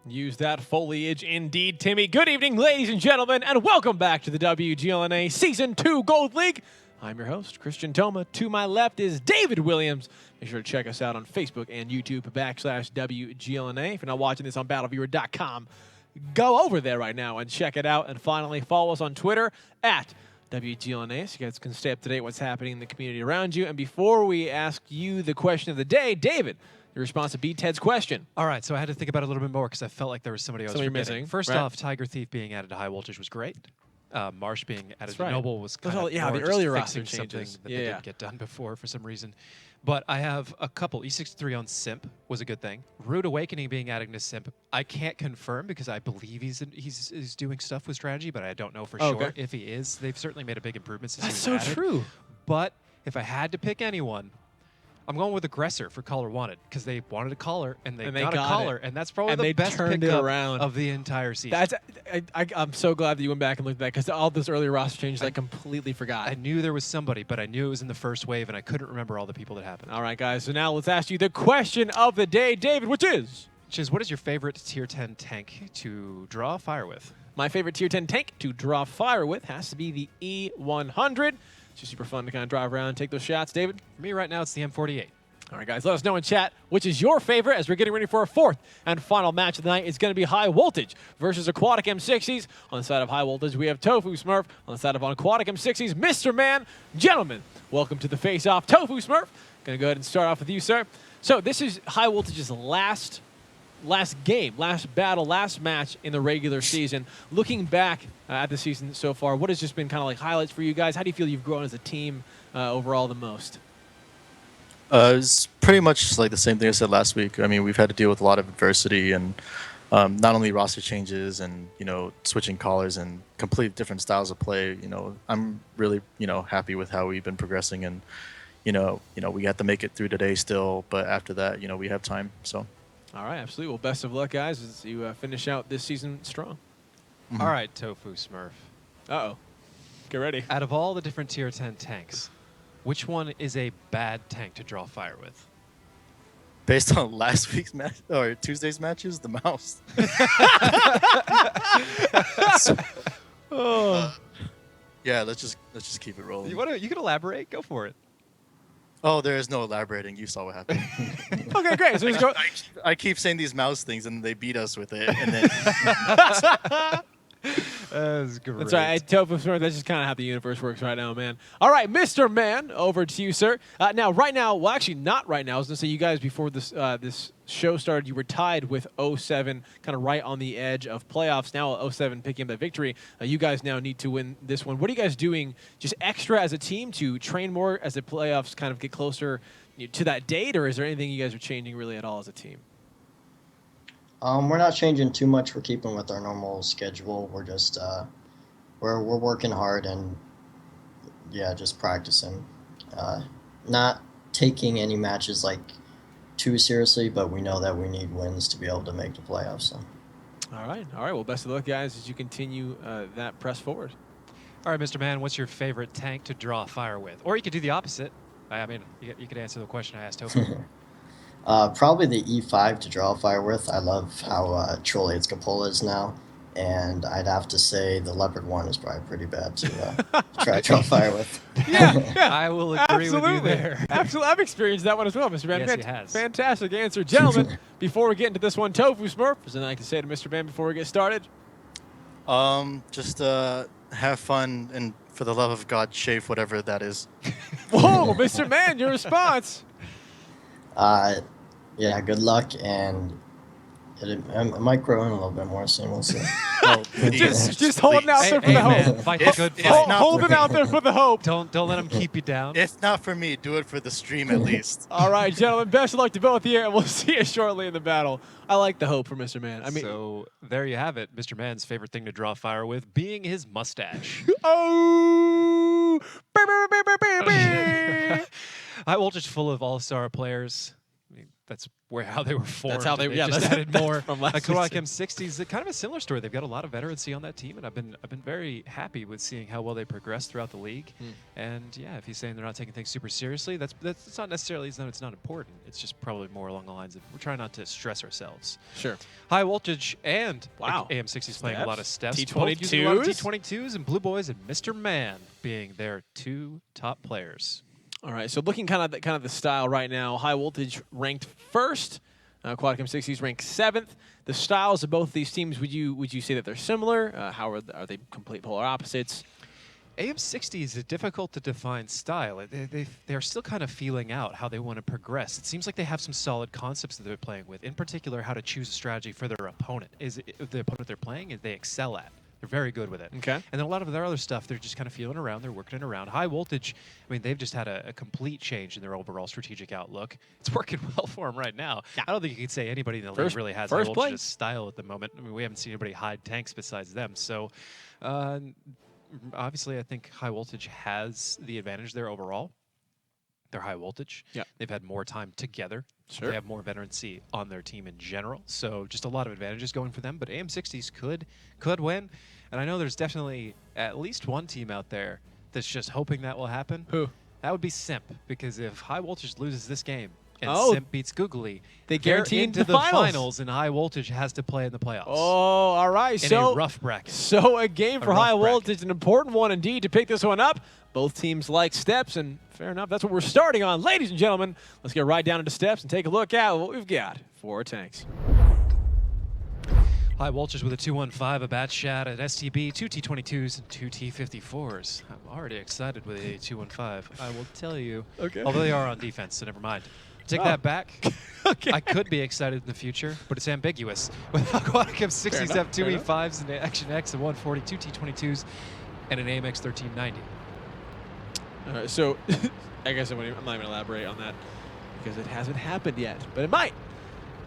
Use that foliage indeed, Timmy. Good evening, ladies and gentlemen, and welcome back to the WGLNA Season 2 Gold League. I'm your host, Christian Toma. To my left is David Williams. Make sure to check us out on Facebook and YouTube /WGLNA. If you're not watching this on battleviewer.com, go over there right now and check it out. And finally, follow us on Twitter at WGLNA so you guys can stay up to date what's happening in the community around you. And before we ask you the question of the day, David, your response to B. Ted's question. All right, so I had to think about it a little bit more because I felt like there was somebody I was forgetting. Missing. First right. off, Tiger Thief being added to high voltage was great. Marsh being added to right. Noble was kind of the more earlier just roster fixing something changes. that they didn't get done before for some reason. But I have a couple. E63 on Simp was a good thing. Rude Awakening being added to Simp, I can't confirm because I believe he's doing stuff with strategy, but I don't know for sure if he is. They've certainly made a big improvement since That's he was so added. true. But if I had to pick anyone, I'm going with Aggressor for Caller Wanted because they wanted a caller and they got a caller, and that's probably the best pickup of the entire season. I'm so glad that you went back and looked at that because all those earlier roster changes I completely forgot. I knew there was somebody, but I knew it was in the first wave, and I couldn't remember all the people that happened. All right, guys. So now let's ask you the question of the day, David, which is? What is your favorite Tier 10 tank to draw fire with? My favorite Tier 10 tank to draw fire with has to be the E100. It's just super fun to kind of drive around and take those shots. David? For me right now, it's the M48. All right, guys, let us know in chat which is your favorite as we're getting ready for our fourth and final match of the night. It's going to be High Voltage versus Aquatic M60s. On the side of High Voltage, we have Tofu Smurf. On the side of Aquatic M60s, Mr. Man. Gentlemen, welcome to the face-off. Tofu Smurf, going to go ahead and start off with you, sir. So this is High Voltage's last game, last battle, last match in the regular season. Looking back at the season so far, what has just been kind of like highlights for you guys? How do you feel you've grown as a team overall the most? It's pretty much like the same thing I said last week. I mean, we've had to deal with a lot of adversity and not only roster changes and, switching callers and completely different styles of play. I'm really, happy with how we've been progressing and, we have to make it through today still. But after that, we have time. So. All right, absolutely. Well, best of luck, guys, as you finish out this season strong. Mm-hmm. All right, Tofu Smurf. Uh-oh. Get ready. Out of all the different Tier 10 tanks, which one is a bad tank to draw fire with? Based on last week's match or Tuesday's matches, the mouse. Yeah, let's just keep it rolling. You can elaborate. Go for it. Oh, there is no elaborating. You saw what happened. Okay, great. So let's go. I keep saying these mouse things, and they beat us with it. And then That's great. That's right. Tofu Smurf, that's just kind of how the universe works right now, man. All right, Mr. Man, over to you, sir. Right now, well, actually not right now. I was going to say you guys, before this show started, you were tied with 07, kind of right on the edge of playoffs. Now 07 picking up that victory. You guys now need to win this one. What are you guys doing just extra as a team to train more as the playoffs kind of get closer to that date, or is there anything you guys are changing really at all as a team? We're not changing too much. We're keeping with our normal schedule. We're just we're working hard and just practicing. Not taking any matches like too seriously, but we know that we need wins to be able to make the playoffs. So. All right. Well, best of luck, guys, as you continue that press forward. All right, Mr. Man, what's your favorite tank to draw fire with? Or you could do the opposite. I mean, you could answer the question I asked Tofu. Probably the E5 to draw fire with. I love how trolly its cupola is now, and I'd have to say the Leopard 1 is probably pretty bad to try to draw fire with. Yeah, I will agree with you there. Absolutely. I've experieed that one as well, Mr. Man. Yes, he has. Fantastic answer. Gentlemen, before we get into this one, Tofu Smurf, is there anything I can say to Mr. Man before we get started? Just have fun and, for the love of God, shave whatever that is. Whoa, Mr. Man, your response. Yeah, good luck, and it might grow in a little bit more soon. We'll see. just holding out there for the hope. Fight the good fight. Holding out there for the hope. Don't let him keep you down. If not for me, do it for the stream at least. All right, gentlemen, best of luck to both of you, and we'll see you shortly in the battle. I like the hope for Mr. Man. So there you have it. Mr. Man's favorite thing to draw fire with being his mustache. Oh! High Voltage full of all-star players. that's how they were formed. That's how they just that's added more. from last Aquatic season. M60s, kind of a similar story. They've got a lot of veterancy on that team, and I've been very happy with seeing how well they progress throughout the league. And yeah, if he's saying they're not taking things super seriously, that's not necessarily that it's not important. It's just probably more along the lines of we're trying not to stress ourselves. Sure. High Voltage and Wow. AM60s playing a lot of steps. T22s? Both using a lot of T22s, and Blue Boys and Mr. Man being their 2 top players. All right, so looking kind of the style right now, High Voltage ranked first, Aquatic M60s ranked 7th. The styles of both of these teams, would you say that they're similar? How are they complete polar opposites? AM60 is a difficult to define style. They're still kind of feeling out how they want to progress. It seems like they have some solid concepts that they're playing with, in particular how to choose a strategy for their opponent. The opponent they're playing, they excel at. They're very good with it. Okay. And then a lot of their other stuff, they're just kind of feeling around. They're working it around. High Voltage, I mean, they've just had a complete change in their overall strategic outlook. It's working well for them right now. Yeah. I don't think you could say anybody in the league really has High first Voltage's place. style at the moment. I mean, we haven't seen anybody hide tanks besides them. So, obviously, I think High Voltage has the advantage there overall. They're High Voltage. Yeah. They've had more time together. Sure. They have more veterancy on their team in general. So just a lot of advantages going for them. But AM60s could win. And I know there's definitely at least one team out there that's just hoping that will happen. Who? That would be Simp. Because if High Voltage loses this game and Simp beats Googly, they they're guaranteed into the finals. and High Voltage has to play in the playoffs. Oh, all right. In So a rough bracket. So a game for rough High bracket. Voltage, an important one indeed to pick this one up. Both teams like steps, and fair enough. That's what we're starting on. Ladies and gentlemen, let's get right down into steps and take a look at what we've got for our tanks. High Voltage with a 215, a bat shot at STB, 2 T22s and 2 T54s. I'm already excited with a 215. I will tell you. Okay. Although they are on defense, so never mind. Take that back. Okay. I could be excited in the future, but it's ambiguous. With Aquatic M60s have 2 E5s and Action X and 140, 2 T22s, and an AMX 1390. So I guess I'm not even going to elaborate on that because it hasn't happened yet, but it might.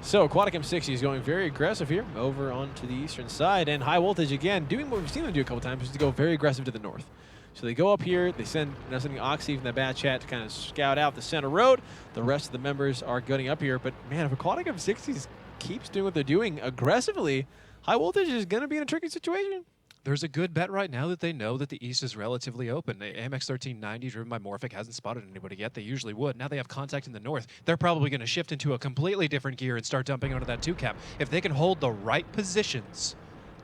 So Aquatic M60 is going very aggressive here over onto the eastern side, and High Voltage again doing what we've seen them do a couple times, is to go very aggressive to the north. So they go up here, they send sending Oxy from the bat chat to kind of scout out the center road. The rest of the members are gunning up here, but man, if Aquatic M60s keeps doing what they're doing aggressively, High Voltage is going to be in a tricky situation. There's a good bet right now that they know that the East is relatively open. The AMX 1390 driven by Morphic hasn't spotted anybody yet. They usually would. Now they have contact in the north. They're probably going to shift into a completely different gear and start dumping onto that 2-cap. If they can hold the right positions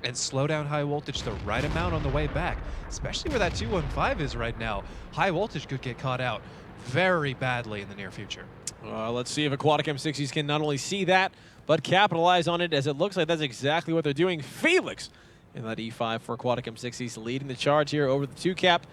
and slow down High Voltage the right amount on the way back, especially where that 215 is right now, High Voltage could get caught out very badly in the near future. Let's see if Aquatic M60s can not only see that, but capitalize on it, as it looks like that's exactly what they're doing. Felix in that E5 for Aquatic M60s, leading the charge here over the 2-cap.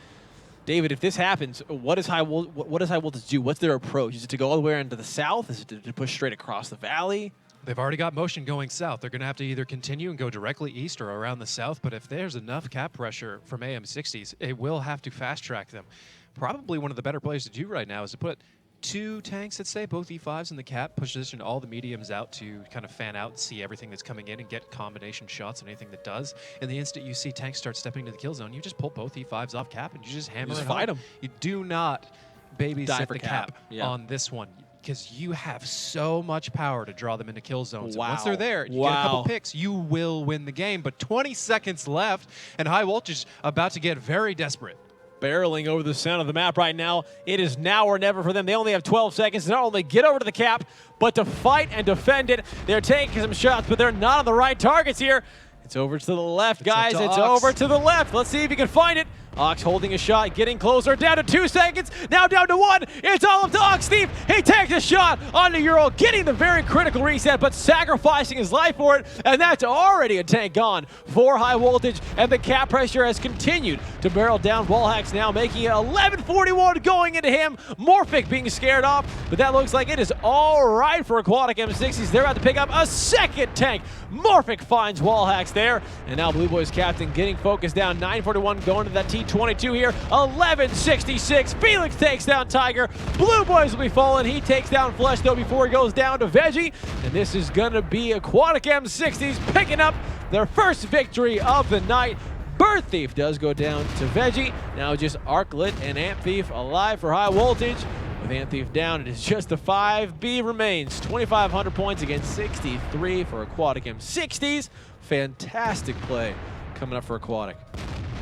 David, if this happens, what does High Voltage do? What's their approach? Is it to go all the way into the south? Is it to push straight across the valley? They've already got motion going south. They're going to have to either continue and go directly east or around the south, but if there's enough cap pressure from AM60s, it will have to fast track them. Probably one of the better plays to do right now is to put 2 tanks, let's say, both E5s in the cap, position all the mediums out to kind of fan out and see everything that's coming in and get combination shots on anything that does. And the instant you see tanks start stepping into the kill zone, you just pull both E5s off cap and you just hammer it fight home. them. You do not babysit for the cap. cap Yeah. on this one, because you have so much power to draw them into kill zones. Wow. And once they're there, you get a couple picks, you will win the game. But 20 seconds left, and High Voltage about to get very desperate. Barreling over the center of the map right now. It is now or never for them. They only have 12 seconds to not only get over to the cap, but to fight and defend it. They're taking some shots, but they're not on the right targets here. It's over to the left, guys. up to It's Ox. over to the left. Let's see if he can find it. Ox holding a shot, getting closer, down to 2 seconds, now down to 1. It's all up to Ox Thief. He takes a shot onto Euro, getting the very critical reset, but sacrificing his life for it, and that's already a tank gone for High Voltage, and the cap pressure has continued to barrel down. Wallhacks now making it 11:41 going into him. Morphic being scared off, but that looks like it is all right for Aquatic M60s. They're about to pick up a second tank. Morphic finds Wallhacks there, and now Blue Boys captain getting focused down. 9:41 going to that T22 here. 11:66. Felix takes down Tiger. Blue Boys will be falling. He takes down Flesh, though, before he goes down to Veggie. And this is going to be Aquatic M60s picking up their first victory of the night. Bird Thief does go down to Veggie. Now just Arclit and Amp Thief alive for High Voltage. With Anthief down, it is just the 5B remains. 2,500 points against 63 for Aquatic M60s. Fantastic play coming up for Aquatic.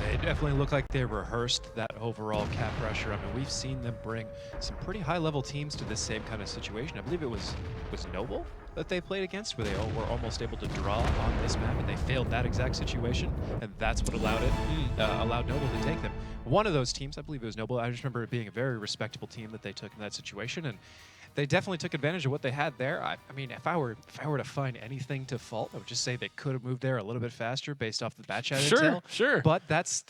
They definitely look like they rehearsed that overall cap pressure. I mean, we've seen them bring some pretty high-level teams to this same kind of situation. I believe it was Noble that they played against, where they were almost able to draw on this map, and they failed that exact situation, and that's what allowed Noble to take them. One of those teams, I believe it was Noble, I just remember it being a very respectable team that they took in that situation, and they definitely took advantage of what they had there. I mean, if I were to find anything to fault, I would just say they could have moved there a little bit faster based off the bat chat intel. Sure. But that's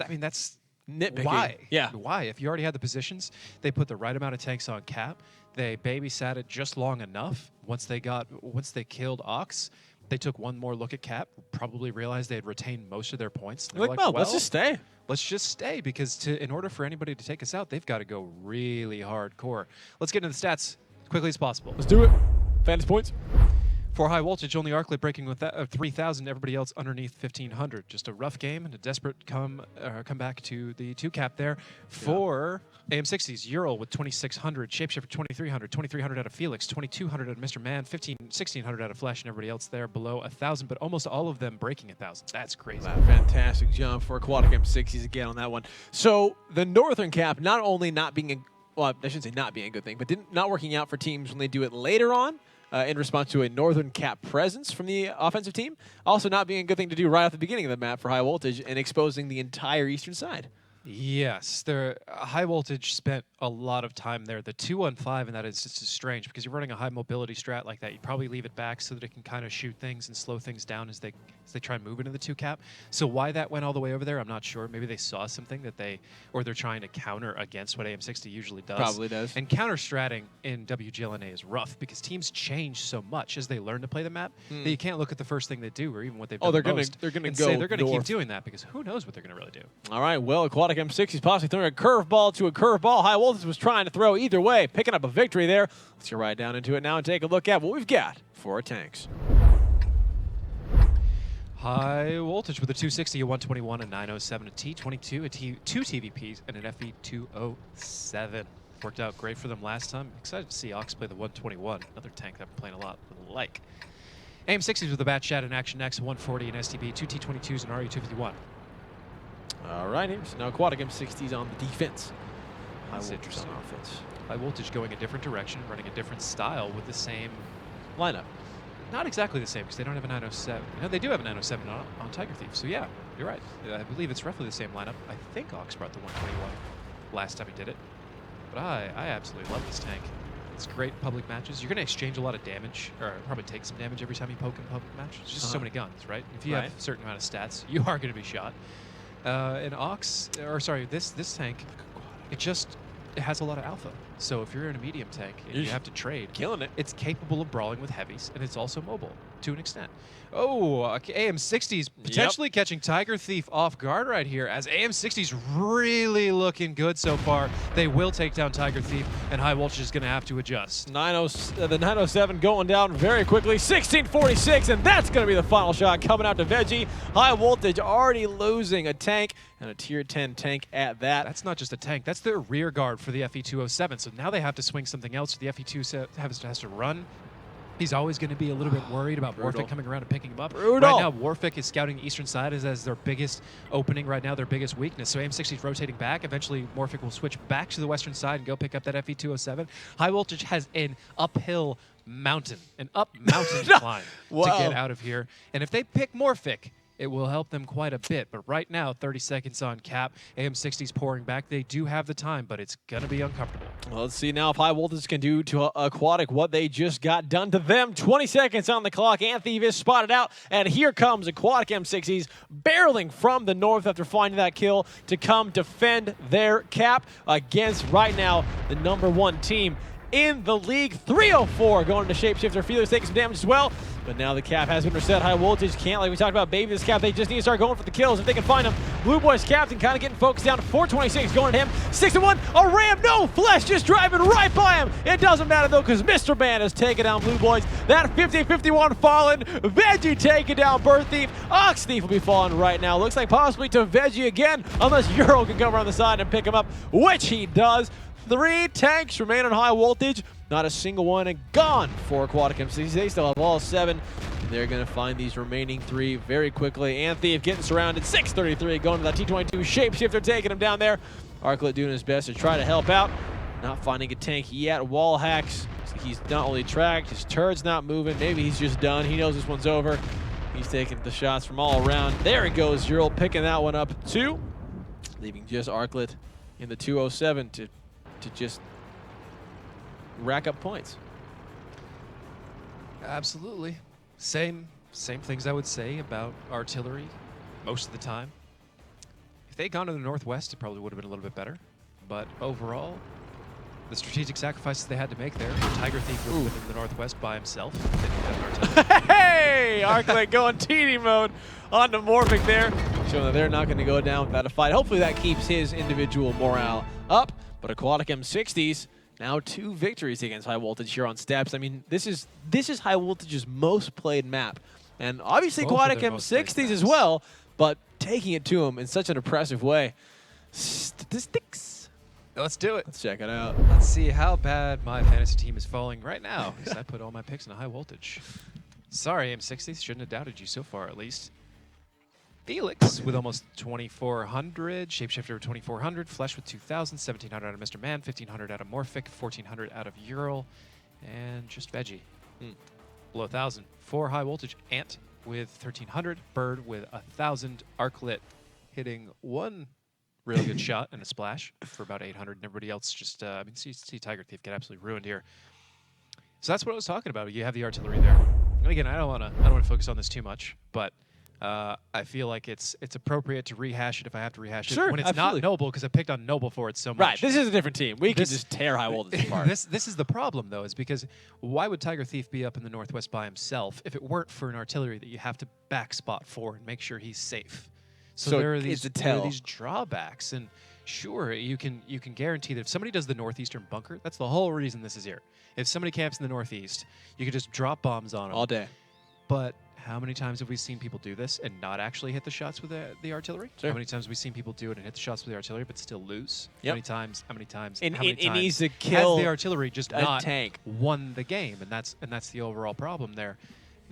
Nitpicking. why. Yeah. Why? If you already had the positions, they put the right amount of tanks on cap. They babysat it just long enough. Once they killed Ox, they took one more look at cap, probably realized they had retained most of their points. They're Like, well, let's just stay. Let's just stay, because in order for anybody to take us out, they've got to go really hardcore. Let's get into the stats as quickly as possible. Let's do it. Fantasy points. For High Voltage, only Arclit breaking with 3,000. Everybody else underneath 1,500. Just a rough game and a desperate comeback to the 2-cap there. For AM60s, Ural with 2,600, Shapeshifter 2,300, 2,300 out of Felix, 2,200 out of Mr. Man, 1,600 out of Flash, and everybody else there below 1,000, but almost all of them breaking 1,000. That's crazy. Wow, fantastic job for Aquatic M60s again on that one. So the Northern Cap not only not being well, I shouldn't say not being a good thing, but not working out for teams when they do it later on in response to a Northern Cap presence from the offensive team. Also not being a good thing to do right off the beginning of the map for High Voltage and exposing the entire eastern side. Yes, High Voltage spent a lot of time there. The 2-on-5 in that is just strange, because you're running a high mobility strat like that. You probably leave it back so that it can kind of shoot things and slow things down as they try and move into the 2-cap. So why that went all the way over there, I'm not sure. Maybe they saw something that they're trying to counter against what AM60 usually does. Probably does. And counter stratting in WGLNA is rough, because teams change so much as they learn to play the map that you can't look at the first thing they do or even what they've done they're most gonna and go say they're going to keep north. doing that, because who knows what they're going to really do. All right, well, Aquatic M60s possibly throwing a curveball to a curveball. High Voltage was trying to throw either way, picking up a victory there. Let's get right down into it now and take a look at what we've got for our tanks. High Voltage with a 260, a 121, a 907, a T22, two TVPs, and an FE207. Worked out great for them last time. Excited to see Ox play the 121, another tank that I'm playing a lot like. AM60s with a bat chat, an Action X, 140, an STB, two T22s, and RE251. All right, so now Aquatic M60s on the defense. That's High interesting. On offense. High Voltage going a different direction, running a different style with the same Lineup. Not exactly the same, because they don't have a 907. No, they do have a 907 on Tiger Thief. So yeah, you're right. I believe it's roughly the same lineup. I think Ox brought the 121 last time he did it. But I absolutely love this tank. It's great public matches. You're going to exchange a lot of damage, or probably take some damage every time you poke in public match. It's just so many guns, right? If you have a certain amount of stats, you are going to be shot. And Ox, or sorry, this tank, it has a lot of alpha. So if you're in a medium tank and you have to trade, Killing it. it's capable of brawling with heavies, and it's also mobile to an extent. Oh, AM60s potentially catching Tiger Thief off guard right here, as AM60s really looking good so far. They will take down Tiger Thief, and High Voltage is going to have to adjust. The 907 going down very quickly. 1646, and that's going to be the final shot coming out to Veggie. High Voltage already losing a tank, and a tier 10 tank at that. That's not just a tank. That's their rear guard for the FE207. So now they have to swing something else. The FE2 has to run. He's always going to be a little bit worried about Warfic coming around and picking him up. Right now, Warfic is scouting the eastern side as their biggest opening right now, their biggest weakness. So AM60 is rotating back. Eventually, Warfic will switch back to the western side and go pick up that FE207. High Voltage has an uphill mountain, climb to get out of here. And if they pick Morphic, it will help them quite a bit. But right now, 30 seconds on cap. AM60's pouring back. They do have the time, but it's going to be uncomfortable. Well, let's see now if High Voltage can do to Aquatic what they just got done to them. 20 seconds on the clock. Anthief is spotted out, and here comes Aquatic M60s barreling from the north after finding that kill to come defend their cap against, right now, the #1 team in the league. 304 going to Shapeshifter. Felix taking some damage as well. But now the cap has been reset. High Voltage can't, like we talked about, baby this cap. They just need to start going for the kills if they can find him. Blue Boy's captain kind of getting focused down. 426 going at him. 6-1. A ram. No. Flesh just driving right by him. It doesn't matter, though, because Mr. Man has taken down Blue Boys. That 50-51 fallen. Veggie taking down Bird Thief. Ox Thief will be falling right now. Looks like possibly to Veggie again, unless Euro can come around the side and pick him up, which he does. 3 tanks remain on high voltage. Not a single one and gone for Aquatic M60s. They still have all 7. And they're going to find these remaining 3 very quickly. And Thief getting surrounded. 633 going to that T-22 shapeshifter, taking him down there. Arclet doing his best to try to help out. Not finding a tank yet. Wall hacks. He's not only tracked, his turret's not moving. Maybe he's just done. He knows this one's over. He's taking the shots from all around. There he goes, Ural picking that one up too. Leaving just Arclet in the 207 to just rack up points. Absolutely. Same things I would say about artillery most of the time. If they'd gone to the northwest, it probably would have been a little bit better. But overall, the strategic sacrifices they had to make there, Tiger Thief would have been in the northwest by himself. Didn't have an artillery. Hey! Arclet going TD mode on the Morphic there, showing that they're not going to go down without a fight. Hopefully that keeps his individual morale up. But Aquatic M60s, now 2 victories against High Voltage here on Steps. I mean, this is High Voltage's most played map. And obviously Both of Aquatic their most played M60s as maps. well, but taking it to him in such an impressive way. Statistics. Let's do it. Let's check it out. Let's see how bad my fantasy team is falling right now, because I put all my picks in a high voltage. Sorry, M60s. Shouldn't have doubted you so far, at least. Felix with almost 2,400. Shapeshifter 2,400. Flesh with 2,000. 1,700 out of Mr. Man. 1,500 out of Morphic. 1,400 out of Ural. And just Veggie. Below 1,000. 4 high voltage. Ant with 1,300. Bird with 1,000. Arclet hitting 1 real good shot and a splash for about 800, and everybody else just, I mean, see Tiger Thief get absolutely ruined here. So that's what I was talking about. You have the artillery there. And again, I don't want to focus on this too much, but I feel like it's appropriate to rehash it if I have to rehash Sure, it when it's absolutely. not Noble, because I picked on Noble for it so much. Right, this is a different team. We can just tear High Voltage apart. This is the problem, though, is because why would Tiger Thief be up in the northwest by himself if it weren't for an artillery that you have to back spot for and make sure he's safe? So there are these drawbacks, and sure, you can guarantee that if somebody does the northeastern bunker, that's the whole reason this is here. If somebody camps in the northeast, you can just drop bombs on them all day. But how many times have we seen people do this and not actually hit the shots with the artillery? Sure. How many times have we seen people do it and hit the shots with the artillery but still lose? Yep. How many times? It needs to kill has the artillery just a not tank. won the game, and that's the overall problem there.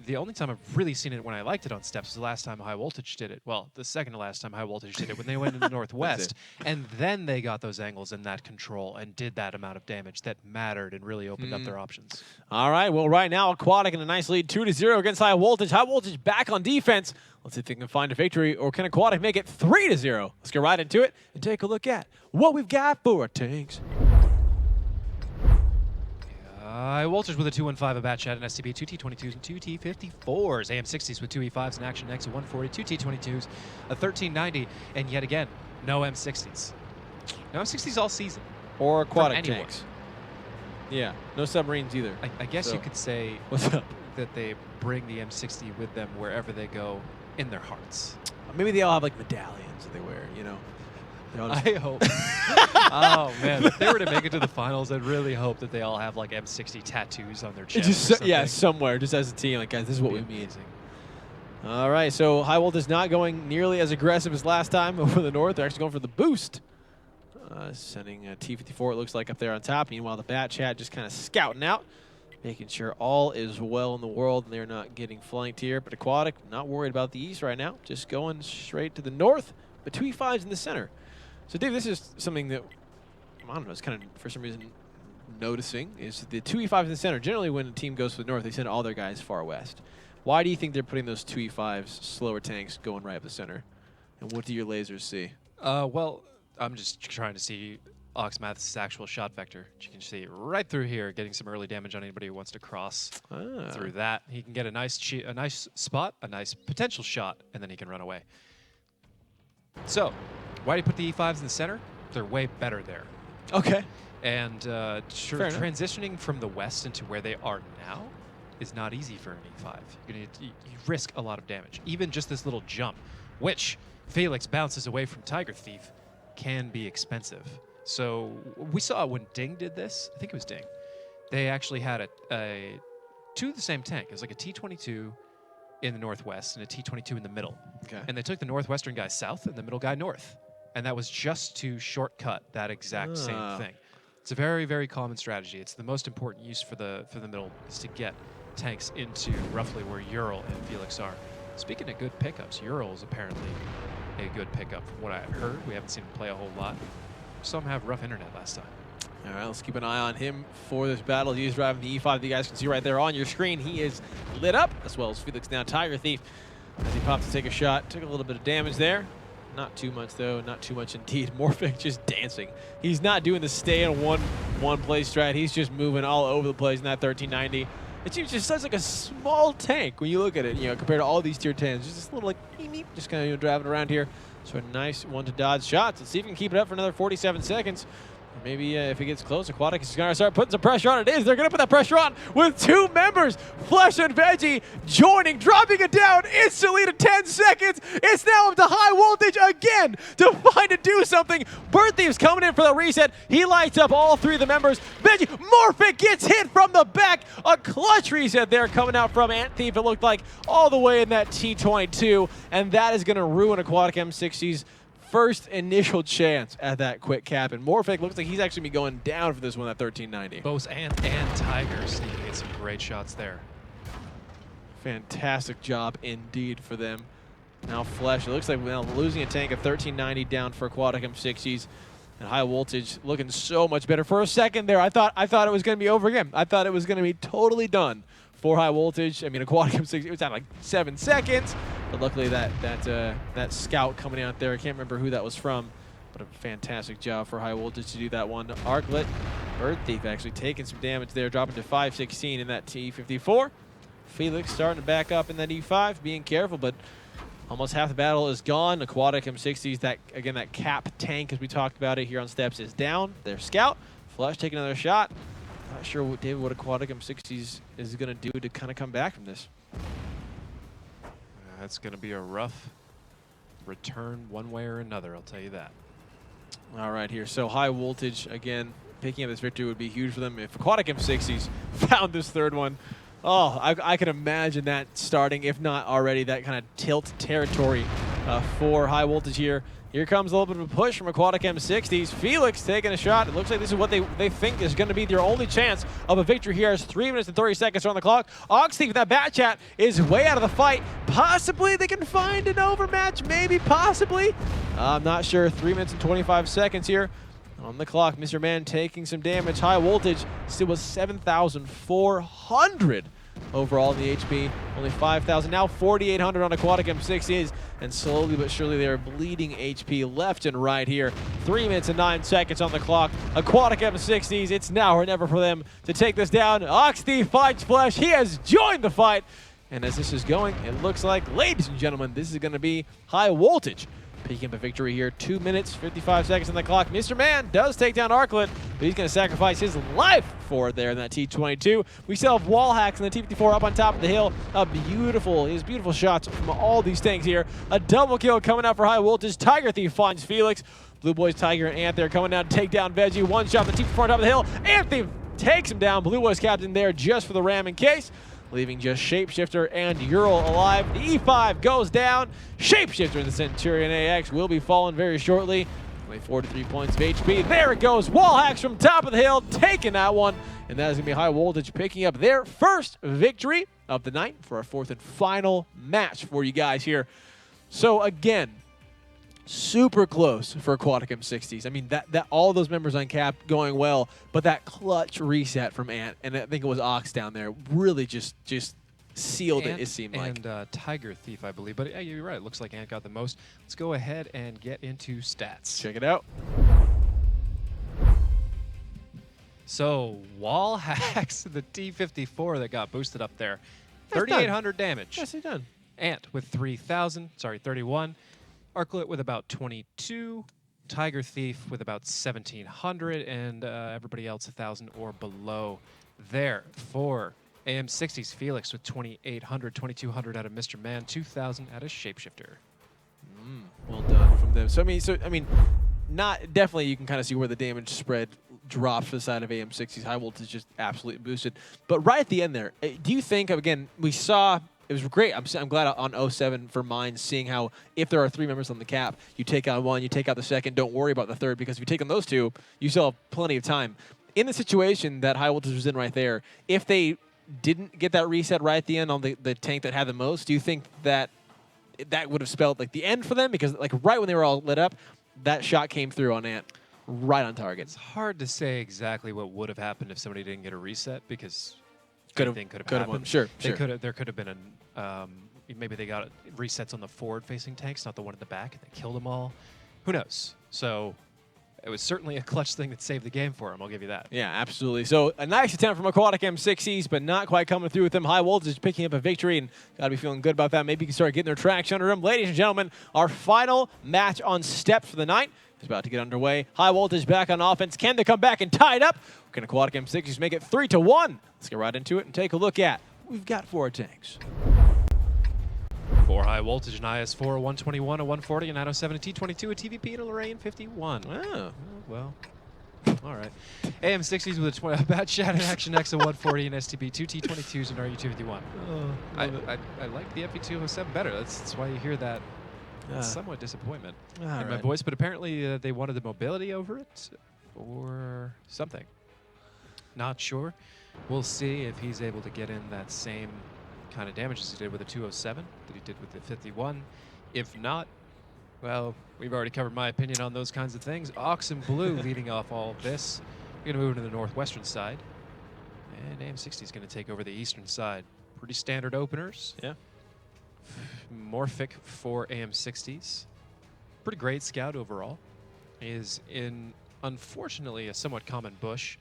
The only time I've really seen it when I liked it on Steps was the last time High Voltage did it. Well, the second to last time High Voltage did it when they went in the northwest, and then they got those angles and that control and did that amount of damage that mattered and really opened up their options. All right, well, right now, Aquatic in a nice lead, 2-0 against High Voltage. High Voltage back on defense. Let's see if they can find a victory, or can Aquatic make it 3-0? Let's get right into it and take a look at what we've got for our tanks. Woltage with a 215, a bat chat, an STB, 2 T22s, and 2 T54s. AM60s with 2 E5s, an Action X, a 140, 2 T22s, a 1390, and yet again, no M60s. No M60s all season. Or Aquatic anyone. tanks. Yeah, no submarines either. I guess So, you could say what's up? that they bring the M60 with them wherever they go in their hearts. Maybe they all have like medallions that they wear, you know? They all just- I hope. Oh, man. If they were to make it to the finals, I'd really hope that they all have like M60 tattoos on their It chest. just, or something. yeah, somewhere, just as a team. Like, guys, this is what we It'd be mean. amazing. All right, so High Voltage is not going nearly as aggressive as last time over the north. They're actually going for the boost. Sending a T-54, it looks like, up there on top. Meanwhile, the Bat Chat just kind of scouting out, making sure all is well in the world and they're not getting flanked here. But Aquatic, not worried about the east right now, just going straight to the north, but 2 E5s in the center. So, Dave, this is something that, I don't know, it's kind of, for some reason, noticing, is the 2 E5s in the center. Generally, when a team goes to the north, they send all their guys far west. Why do you think they're putting those 2 E5s, slower tanks, going right up the center? And what do your lasers see? Well, I'm just trying to see Oxmath's actual shot vector. You can see right through here, getting some early damage on anybody who wants to cross through that. He can get a nice spot, a nice potential shot, and then he can run away. So, why do you put the E5s in the center? They're way better there. Okay. And Fair enough. transitioning from the west into where they are now is not easy for an E5. You risk a lot of damage. Even just this little jump, which Felix bounces away from Tiger Thief, can be expensive. So we saw when Ding did this, I think it was Ding, they actually had two of the same tank. It was like a T-22 in the northwest and a T-22 in the middle. Okay. And they took the northwestern guy south and the middle guy north. And that was just to shortcut that exact same thing. It's a very, very common strategy. It's the most important use for the middle is to get tanks into roughly where Ural and Felix are. Speaking of good pickups, Ural is apparently a good pickup from what I've heard. We haven't seen him play a whole lot. Saw him have rough internet last time. All right, let's keep an eye on him for this battle. He is driving the E5 that you guys can see right there on your screen. He is lit up, as well as Felix now Tiger Thief. As he pops to take a shot, took a little bit of damage there. Not too much, though. Not too much indeed. Morphic just dancing. He's not doing the stay in one place strat. He's just moving all over the place in that 1390. It seems just such like a small tank when you look at it, compared to all these tier 10s. Just this little, like, beep, beep, just kind of driving around here. So a nice one to dodge shots. Let's see if we can keep it up for another 47 seconds. Maybe if it gets close, Aquatic is going to start putting some pressure on. It is. They're going to put that pressure on with 2 members. Flesh and Veggie joining, dropping it down instantly to 10 seconds. It's now up to High Voltage again to find to do something. Bird Thief's coming in for the reset. He lights up all 3 of the members. Veggie, Morphic gets hit from the back. A clutch reset there coming out from Ant Thief, it looked like, all the way in that T22. And that is going to ruin Aquatic M60's first initial chance at that quick cap. And Morphic looks like he's actually be going down for this one at 1390. Both Ant and Tiger sneaking in some great shots there. Fantastic job indeed for them. Now Flesh, it looks like we're losing a tank of 1390 down for Aquatic M60s. And High Voltage looking so much better. For a second there, I thought it was going to be over again. I thought it was going to be totally done for High Voltage. I mean, Aquatic M60, it was at like 7 seconds. But luckily that scout coming out there, I can't remember who that was from, but a fantastic job for High Voltage to do that one. Arclet, Bird Thief actually taking some damage there, dropping to 516 in that T54. Felix starting to back up in that E5, being careful, but almost half the battle is gone. Aquatic M60s, that cap tank, as we talked about it here on Steps, is down. Their scout, Flush taking another shot. Not sure what Aquatic M60s is going to do to kind of come back from this. That's going to be a rough return one way or another, I'll tell you that. All right, here. So High Voltage, again, picking up this victory would be huge for them. If Aquatic M60s found this third one, oh, I can imagine that starting, if not already, that kind of tilt territory for High Voltage here. Here comes a little bit of a push from Aquatic M60s. Felix taking a shot. It looks like this is what they think is going to be their only chance of a victory here as 3 minutes and 30 seconds are on the clock. Oxthief, that bat chat, is way out of the fight. Possibly they can find an overmatch, maybe, possibly. I'm not sure. 3 minutes and 25 seconds here on the clock. Mr. Man taking some damage. High Voltage still was 7,400 overall in the HP. Only 5,000, now 4,800 on Aquatic M60s, and slowly but surely they are bleeding HP left and right here. 3 minutes and 9 seconds on the clock. Aquatic M60s, it's now or never for them to take this down. Oxthief fights Flesh. He has joined the fight. And as this is going, it looks like, ladies and gentlemen, this is going to be High Voltage picking up a victory here. 2 minutes, 55 seconds on the clock. Mr. Man does take down Arclet, but he's going to sacrifice his life for it there in that T22. We still have wall hacks in the T54 up on top of the hill. His beautiful shots from all these tanks here. A double kill coming out for High Voltage. Tiger Thief finds Felix. Blue Boys, Tiger, and Ant there coming down to take down Veggie. One shot, the T54 on top of the hill. Ant Thief takes him down. Blue Boys captain there just for the ram in case, leaving just Shapeshifter and Ural alive. The E5 goes down. Shapeshifter and the Centurion AX will be falling very shortly. Only 43 points of HP. There it goes. Wall hacks from top of the hill, taking that one. And that is going to be High Voltage picking up their first victory of the night for our 4th and final match for you guys here. So again, super close for Aquatic M60s. I mean, that all those members on cap going well, but that clutch reset from Ant, and I think it was Ox down there, really just sealed it seemed like. And Tiger Thief, I believe. But yeah, you're right. It looks like Ant got the most. Let's go ahead and get into stats. Check it out. So, wall hacks the T54 that got boosted up there. 3,800 damage. Yes, he done. Ant with 31. Arclet with about 22. Tiger Thief with about 1,700. And everybody else 1,000 or below there. For AM60s, Felix with 2,800, 2,200 out of Mr. Man, 2,000 out of Shapeshifter. Well done from them. So I mean, not definitely you can kind of see where the damage spread drops for the side of AM60s. High Voltage is just absolutely boosted. But right at the end there, do you think, again, we saw it was great. I'm glad on 07 for mine, seeing how if there are 3 members on the cap, you take out one, you take out the second, don't worry about the third, because if you take on those 2, you still have plenty of time. In the situation that High Voltage was in right there, if they didn't get that reset right at the end on the tank that had the most, do you think that that would have spelled like the end for them? Because like right when they were all lit up, that shot came through on Ant, right on target. It's hard to say exactly what would have happened if somebody didn't get a reset, because anything could have won. happened. Sure. There could have been maybe they got resets on the forward-facing tanks, not the one in the back, and they killed them all. Who knows? So it was certainly a clutch thing that saved the game for him. I'll give you that. Yeah, absolutely. So a nice attempt from Aquatic M60s, but not quite coming through with them. High Voltage picking up a victory, and got to be feeling good about that. Maybe you can start getting their traction under them. Ladies and gentlemen, our final match on Step for the night is about to get underway. High Voltage back on offense. Can they come back and tie it up? Can Aquatic M60s make it 3-1? Let's get right into it and take a look at what we've got for our tanks. 4 High Voltage, an IS-4, a 121, a 140, a 907, a T22, a TVP, and a Lorraine 51. Oh. Well, all right. AM60s with a Bat Shot and Action X, a 140, an STB, 2 T22s, and RU251. I like the FE207 better. That's why you hear that somewhat disappointment in my voice. But apparently they wanted the mobility over it or something. Not sure. We'll see if he's able to get in that same kind of damage as he did with the 207 that he did with the 51. If not, well, we've already covered my opinion on those kinds of things. Ox and Blue leading off all of this. We're going to move to the northwestern side. And AM60 is going to take over the eastern side. Pretty standard openers. Yeah. Morphic for AM60s. Pretty great scout overall. Is in, unfortunately, a somewhat common bush.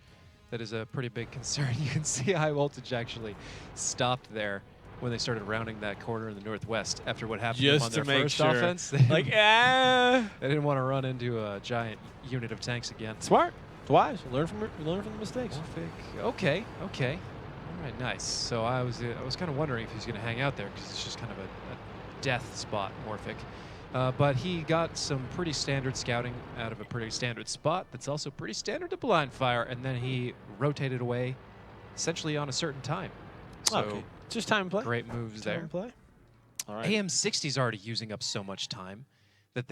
That is a pretty big concern. You can see High Voltage actually stopped there when they started rounding that corner in the northwest after what happened Just on their to make first sure. offense. Like, They didn't want to run into a giant unit of tanks again. Smart. It's wise. Learn from the mistakes. Morphic. Okay. All right, nice. So I was kind of wondering if he's going to hang out there because it's just kind of a death spot, Morphic. But he got some pretty standard scouting out of a pretty standard spot that's also pretty standard to blind fire, and then he rotated away essentially on a certain time. So okay. Just time and play. great moves Time there. and play. All right. AM60's already using up so much time that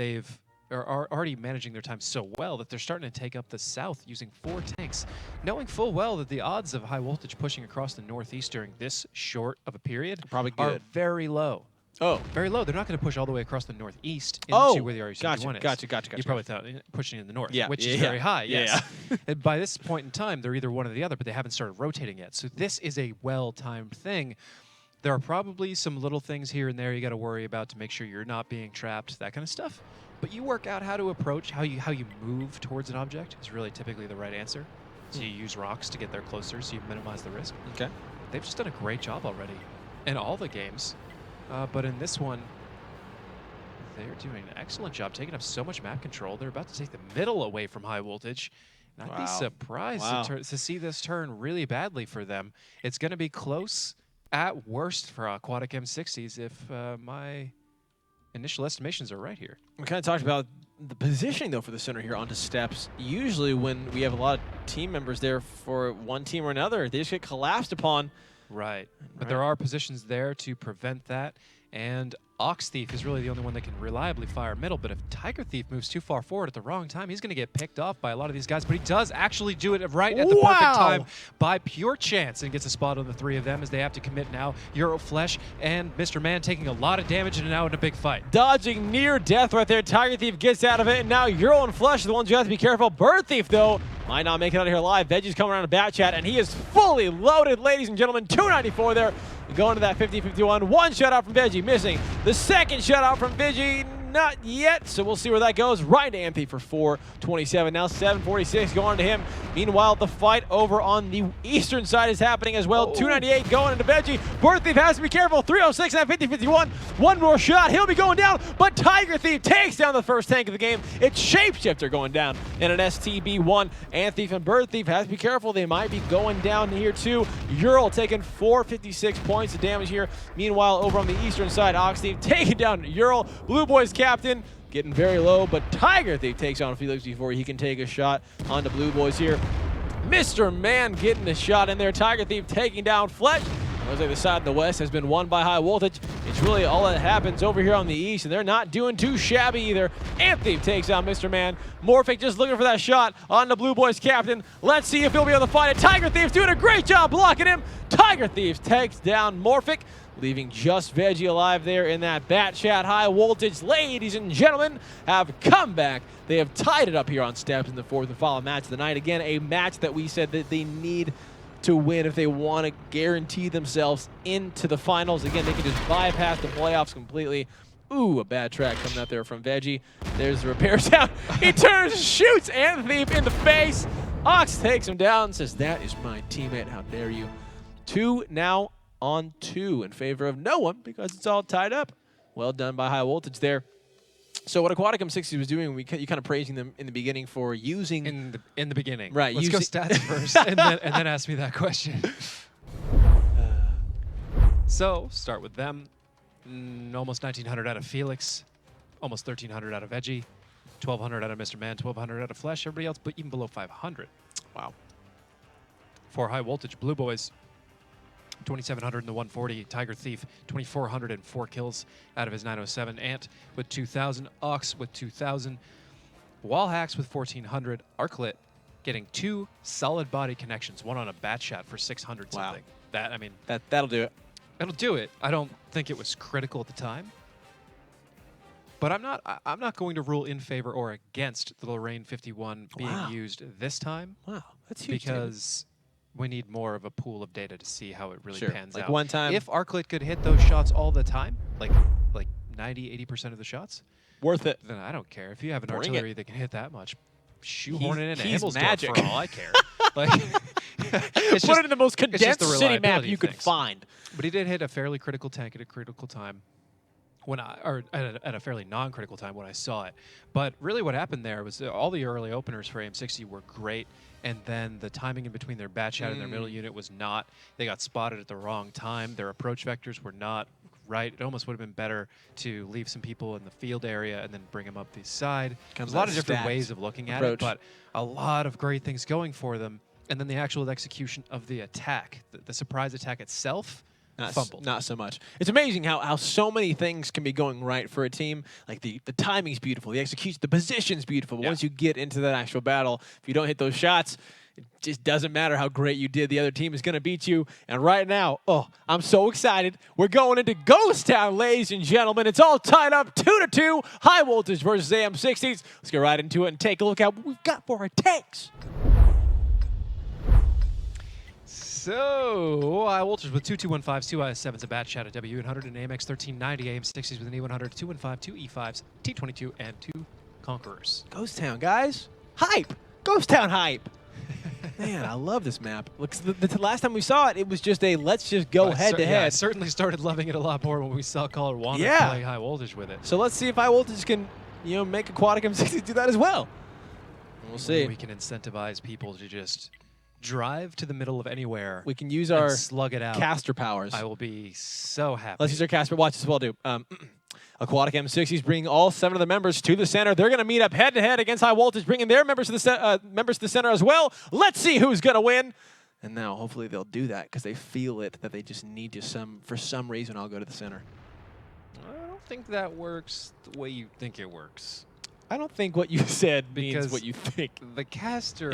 are already managing their time so well that they're starting to take up the south using 4 tanks, knowing full well that the odds of High Voltage pushing across the northeast during this short of a period Probably are good. very low. Oh. Very low. They're not going to push all the way across the northeast into where the RU71 is. Gotcha. You probably thought pushing in the north, Yeah, which yeah, is yeah. very high, yes. Yeah. And by this point in time, they're either one or the other, but they haven't started rotating yet. So this is a well-timed thing. There are probably some little things here and there you got to worry about to make sure you're not being trapped, that kind of stuff. But you work out how to approach, how you move towards an object is really typically the right answer. So you use rocks to get there closer, so you minimize the risk. Okay. They've just done a great job already in all the games. But in this one, they're doing an excellent job taking up so much map control. They're about to take the middle away from High Voltage. And I'd be surprised to see this turn really badly for them. It's going to be close at worst for Aquatic M60s if my initial estimations are right here. We kind of talked about the positioning, though, for the center here onto steps. Usually when we have a lot of team members there for one team or another, they just get collapsed upon. Right. But there are positions there to prevent that. And Ox Thief is really the only one that can reliably fire middle, but if Tiger Thief moves too far forward at the wrong time, he's going to get picked off by a lot of these guys, but he does actually do it right at the perfect time by pure chance and gets a spot on the 3 of them as they have to commit now. Euroflesh and Mr. Man taking a lot of damage and now in a big fight. Dodging near death right there. Tiger Thief gets out of it, and now Euro and Flesh are the ones you have to be careful. Bird Thief, though, might not make it out of here alive. Veggie's coming around a bat chat, and he is fully loaded, ladies and gentlemen. 294 there. Going to that 50-51. 1 shutout from Veggie, missing. The second shutout from Veggie, not yet. So we'll see where that goes. Right to MP for 427. Now 746 going to him. Meanwhile, the fight over on the eastern side is happening as well. 298 going into Veggie. Bird Thief has to be careful. 306 and 50-51. 1 more shot. He'll be going down, but Tiger Thief takes down the first tank of the game. It's Shapeshifter going down in an STB-1. Ant Thief and Bird Thief has to be careful. They might be going down here too. Ural taking 456 points of damage here. Meanwhile, over on the eastern side, Ox Thief taking down Ural. Blue Boys captain getting very low, but Tiger Thief takes on Felix before he can take a shot on the Blue Boys here. Mr. Man getting a shot in there. Tiger Thief taking down Flesh. Looks like the side of the West has been won by High Voltage. It's really all that happens over here on the East, and they're not doing too shabby either. Anthief takes out Mr. Man. Morphic just looking for that shot on the Blue Boys captain. Let's see if he'll be able to find it. Tiger Thief's doing a great job blocking him. Tiger Thief takes down Morphic, leaving just Veggie alive there in that bat chat. High Voltage, ladies and gentlemen, have come back. They have tied it up here on Steps in the fourth and final match of the night. Again, a match that we said that they need to win if they want to guarantee themselves into the finals. Again, they can just bypass the playoffs completely. Ooh, a bad track coming out there from Veggie. There's the repair sound. He turns, shoots Anthief in the face. Ox takes him down, says, that is my teammate, how dare you. 2 now on 2 in favor of no one because it's all tied up. Well done by High Voltage there. So what Aquatic M60s was doing, you kind of praising them in the beginning for using in the beginning. Right. Let's go stats first, and then ask me that question. So start with them. Almost 1900 out of Felix, almost 1300 out of Veggie, 1200 out of Mr. Man, 1200 out of Flesh. Everybody else, but even below 500. Wow. For High Voltage, Blue Boys, 2,700 in the 140. Tiger Thief, 2,404 kills out of his 907. Ant with 2,000. Ox with 2,000. Wall Hacks with 1,400. Arclit getting 2 solid body connections, one on a bat shot for 600 something. Wow. That, I mean, That'll do it. it'll do it. I don't think it was critical at the time. But I'm not going to rule in favor or against the Lorraine 51 being Wow. used this time. Wow, that's huge. Because we need more of a pool of data to see how it really pans like out. one time, If Arclit could hit those shots all the time, like 90, 80% of the shots, worth it. then I don't care. If you have an Bring artillery that can hit that much, shoehorn it into he's Himmelsdorf magic. for all I care. Like, it's Put it in the most just condensed the city map reliability you of could things. find. But he did hit a fairly critical tank at a critical time. Or at a fairly non-critical time when I saw it. But really what happened there was all the early openers for AM60 were great, and then the timing in between their bat shot and their middle unit was not. They got spotted at the wrong time. Their approach vectors were not right. It almost would have been better to leave some people in the field area and then bring them up the side. There's a lot of different ways of looking at it, but a lot of great things going for them. And then the actual execution of the attack, the surprise attack itself, fumbled. Not so much. It's amazing how so many things can be going right for a team. Like the timing's beautiful, the execution, the position's beautiful. But once you get into that actual battle, if you don't hit those shots, it just doesn't matter how great you did. The other team is going to beat you. And right now, I'm so excited. We're going into Ghost Town, ladies and gentlemen. It's all tied up 2-2. High Voltage versus AM60s. Let's get right into it and take a look at what we've got for our tanks. So, High Voltage with 2215s, 2 IS7s, a bat shot, a W800, an AMX 1390, AM60s with an E100, 215, 2 E5s, T22, and 2 Conquerors. Ghost Town, guys. Hype. Ghost Town hype. Man, I love this map. Looks the last time we saw it, it was just a let's just go head to I head. certainly started loving it a lot more when we saw Caller Wander play High Voltage with it. So let's see if High Voltage can, make Aquatic M60s do that as well. We'll see. We can incentivize people to just drive to the middle of anywhere. We can use and our slug it out. caster powers. I will be so happy. Let's use our caster. Watch this. Well, do. Aquatic M60s bringing all 7 of the members to the center. They're going to meet up head to head against High Voltage, bringing their members to the center as well. Let's see who's going to win. And now, hopefully, they'll do that because they feel it that they just need to for some reason. I'll go to the center. I don't think that works the way you think it works. I don't think what you said means Because what you think. The caster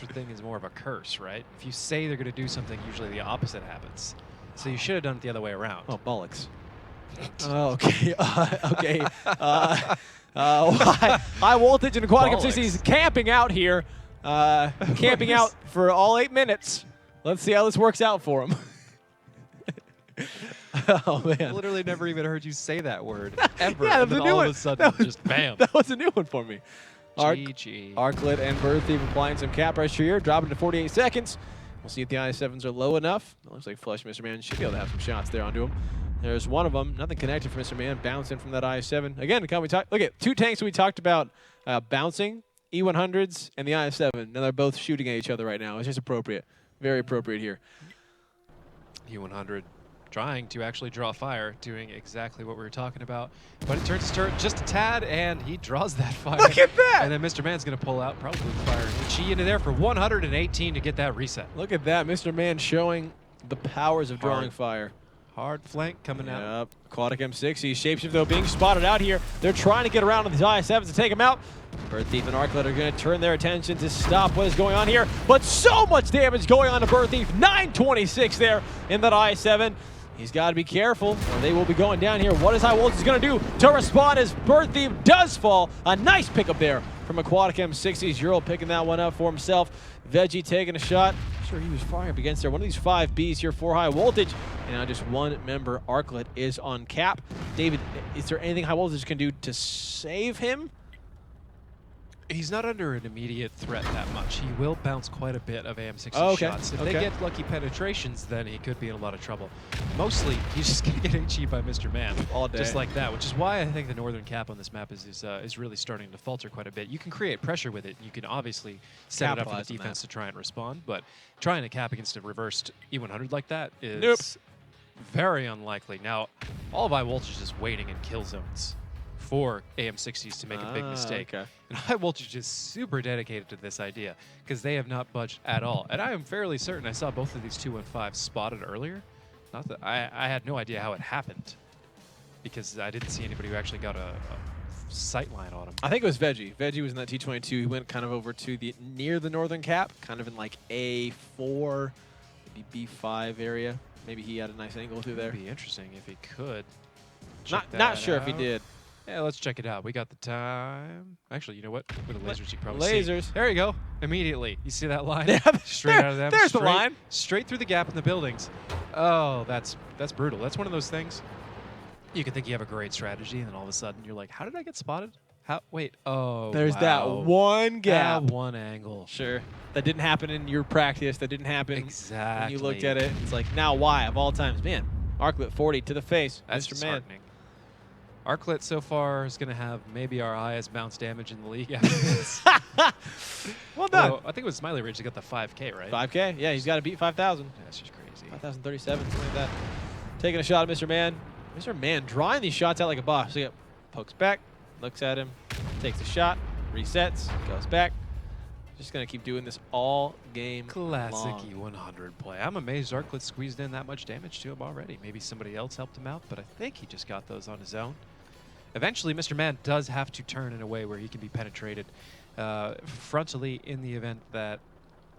thing is more of a curse, right? If you say they're going to do something, usually the opposite happens. So you should have done it the other way around. Oh, bollocks. Okay. Okay. High Voltage and Aquatic M60s camping out here. Camping out for all 8 minutes. Let's see how this works out for them. Oh, man. Literally never even heard you say that word ever. Yeah, and then all of a sudden, just bam. That was a new one for me. GG. Arclit and Bird Thief applying some cap pressure here, dropping to 48 seconds. We'll see if the IS7s are low enough. It looks like Flush Mr. Man should be able to have some shots there onto him. There's one of them. Nothing connected for Mr. Man. Bouncing from that IS7. Again, look at 2 tanks we talked about bouncing, E100s, and the IS7. Now they're both shooting at each other right now. It's just appropriate. Very appropriate here. E100 trying to actually draw fire, doing exactly what we were talking about. But it turns to just a tad, and he draws that fire. Look at that! And then Mr. Man's going to pull out, probably fire the Chi into there for 118 to get that reset. Look at that. Mr. Man showing The powers of drawing fire. Hard flank coming out. Yep. Aquatic M60s. Shapeshift, though, being spotted out here. They're trying to get around with the IS-7s to take him out. Bird Thief and Arclet are going to turn their attention to stop what is going on here. But so much damage going on to Bird Thief. 926 there in that IS-7. He's got to be careful, or they will be going down here. What is High Woltage going to do to respond as Bird Thief does fall? A nice pickup there from Aquatic M60s. Ural picking that one up for himself. Veggie taking a shot. Sure, he was firing up against there. One of these 5 Bs here for High Woltage. And now just one member, Arclet, is on cap. David, is there anything High Woltage can do to save him? He's not under an immediate threat that much. He will bounce quite a bit of AM60 shots. If they get lucky penetrations, then he could be in a lot of trouble. Mostly, he's just going to get HE by Mr. Man. All day. Just like that, which is why I think the northern cap on this map is really starting to falter quite a bit. You can create pressure with it. You can obviously set it up for the defense to try and respond, but trying to cap against a reversed E100 like that is very unlikely. Now, all of High Voltage is waiting in kill zones for AM60s to make a big mistake. Okay. And High Voltage is super dedicated to this idea because they have not budged at all. And I am fairly certain I saw both of these 215s spotted earlier. Not that I had no idea how it happened because I didn't see anybody who actually got a sight line on him. I think it was Veggie. Veggie was in that T22. He went kind of over to the near the northern cap, kind of in like A4, maybe B5 area. Maybe he had a nice angle through there. It'd be interesting if he could. Not sure if he did. Yeah, let's check it out. We got the time. Actually, you know what? With the lasers, you can probably lasers. see. There you go. Immediately. You see that line? Yeah, straight out of them. There's the line. Straight through the gap in the buildings. Oh, that's brutal. That's one of those things. You can think you have a great strategy, and then all of a sudden you're like, how did I get spotted? Wait. Oh, There's that one gap. That one angle. Sure. That didn't happen in your practice. That didn't happen exactly. when you looked at it. It's like, now why, of all times? Man, Arclet 40 to the face. That's Mr. Man. Arclet so far is going to have maybe our highest bounce damage in the league after this. Well done. Well, I think it was Smiley Ridge that got the 5K, right? 5K? Yeah, he's got to beat 5,000. Yeah, that's just crazy. 5,037, something like that. Taking a shot at Mr. Man. Mr. Man drawing these shots out like a boss. So he pokes back, looks at him, takes a shot, resets, goes back. Just going to keep doing this all game Classic long. E100 play. I'm amazed Arclet squeezed in that much damage to him already. Maybe somebody else helped him out, but I think he just got those on his own. Eventually, Mr. Man does have to turn in a way where he can be penetrated frontally in the event that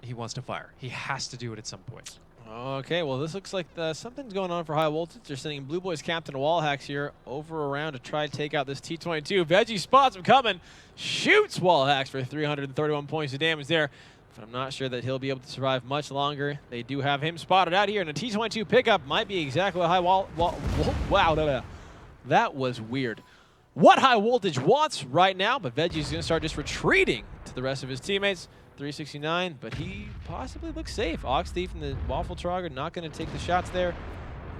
he wants to fire. He has to do it at some point. Okay, well, this looks like something's going on for High Voltage. They're sending Blue Boys Captain Wallhacks here over around to try to take out this T22. Veggie spots him coming, shoots Wallhacks for 331 points of damage there. But I'm not sure that he'll be able to survive much longer. They do have him spotted out here, and a T22 pickup might be exactly what wow, that was weird. What High Voltage wants right now, but Veggie's going to start just retreating to the rest of his teammates. 369, but he possibly looks safe. Ox Thief and the Waffle Trogger not going to take the shots there.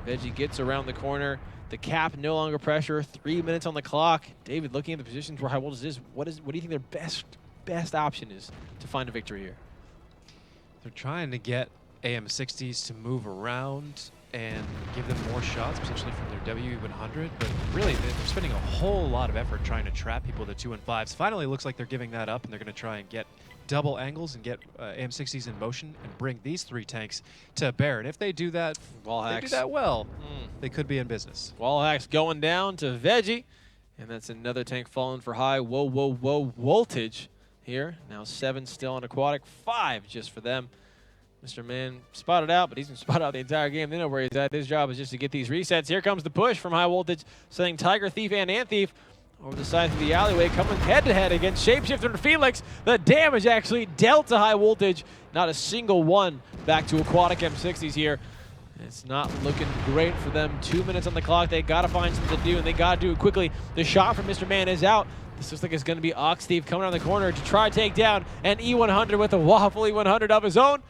Veggie gets around the corner. The cap no longer pressure. 3 minutes on the clock. David, looking at the positions where High Voltage is, what do you think their best option is to find a victory here? They're trying to get AM60s to move around and give them more shots, potentially from their W100, but really they're spending a whole lot of effort trying to trap people to 2 and 5s. Finally, it looks like they're giving that up, and they're going to try and get double angles and get AM60s in motion and bring these 3 tanks to bear. And if they do that, well, they could be in business. Wallhacks going down to Veggie, and that's another tank falling for High Voltage here. Now 7 still on Aquatic, 5 just for them. Mr. Man spotted out, but he's been spotted out the entire game. They know where he's at. His job is just to get these resets. Here comes the push from High Voltage, sending Tiger Thief and Ant Thief over the side of the alleyway, coming head-to-head against Shapeshifter and Felix. The damage actually dealt to High Voltage. Not a single one back to Aquatic M60s here. It's not looking great for them. 2 minutes on the clock. They got to find something to do, and they got to do it quickly. The shot from Mr. Man is out. This looks like it's going to be Ox Thief coming around the corner to try to take down an E100 with a Waffle E100 of his own.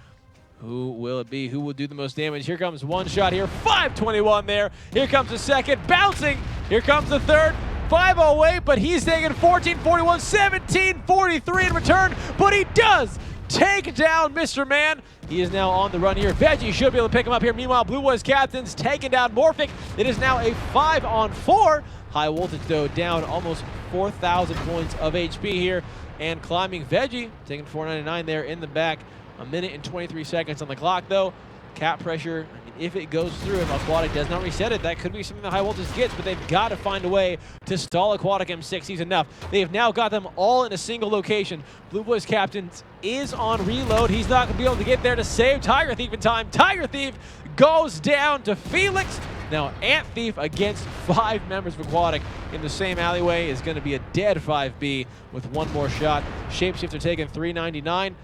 Who will it be? Who will do the most damage? Here comes one shot here. 521 there. Here comes the second. Bouncing. Here comes the third. 508, but he's taking 1441, 1743 in return. But he does take down Mr. Man. He is now on the run here. Veggie should be able to pick him up here. Meanwhile, Blue Boys Captain's taking down Morphic. It is now a 5-on-4. High Voltage, though, down almost 4,000 points of HP here. And climbing Veggie, taking 499 there in the back. A minute and 23 seconds on the clock, though. Cap pressure, I mean, if it goes through, if Aquatic does not reset it, that could be something that High Voltage gets, but they've got to find a way to stall Aquatic M60s enough. They have now got them all in a single location. Blue Boys captain is on reload. He's not going to be able to get there to save Tiger Thief in time. Tiger Thief goes down to Felix. Now Ant Thief against 5 members of Aquatic in the same alleyway is going to be a dead 5B with one more shot. Shapeshifter taking 399.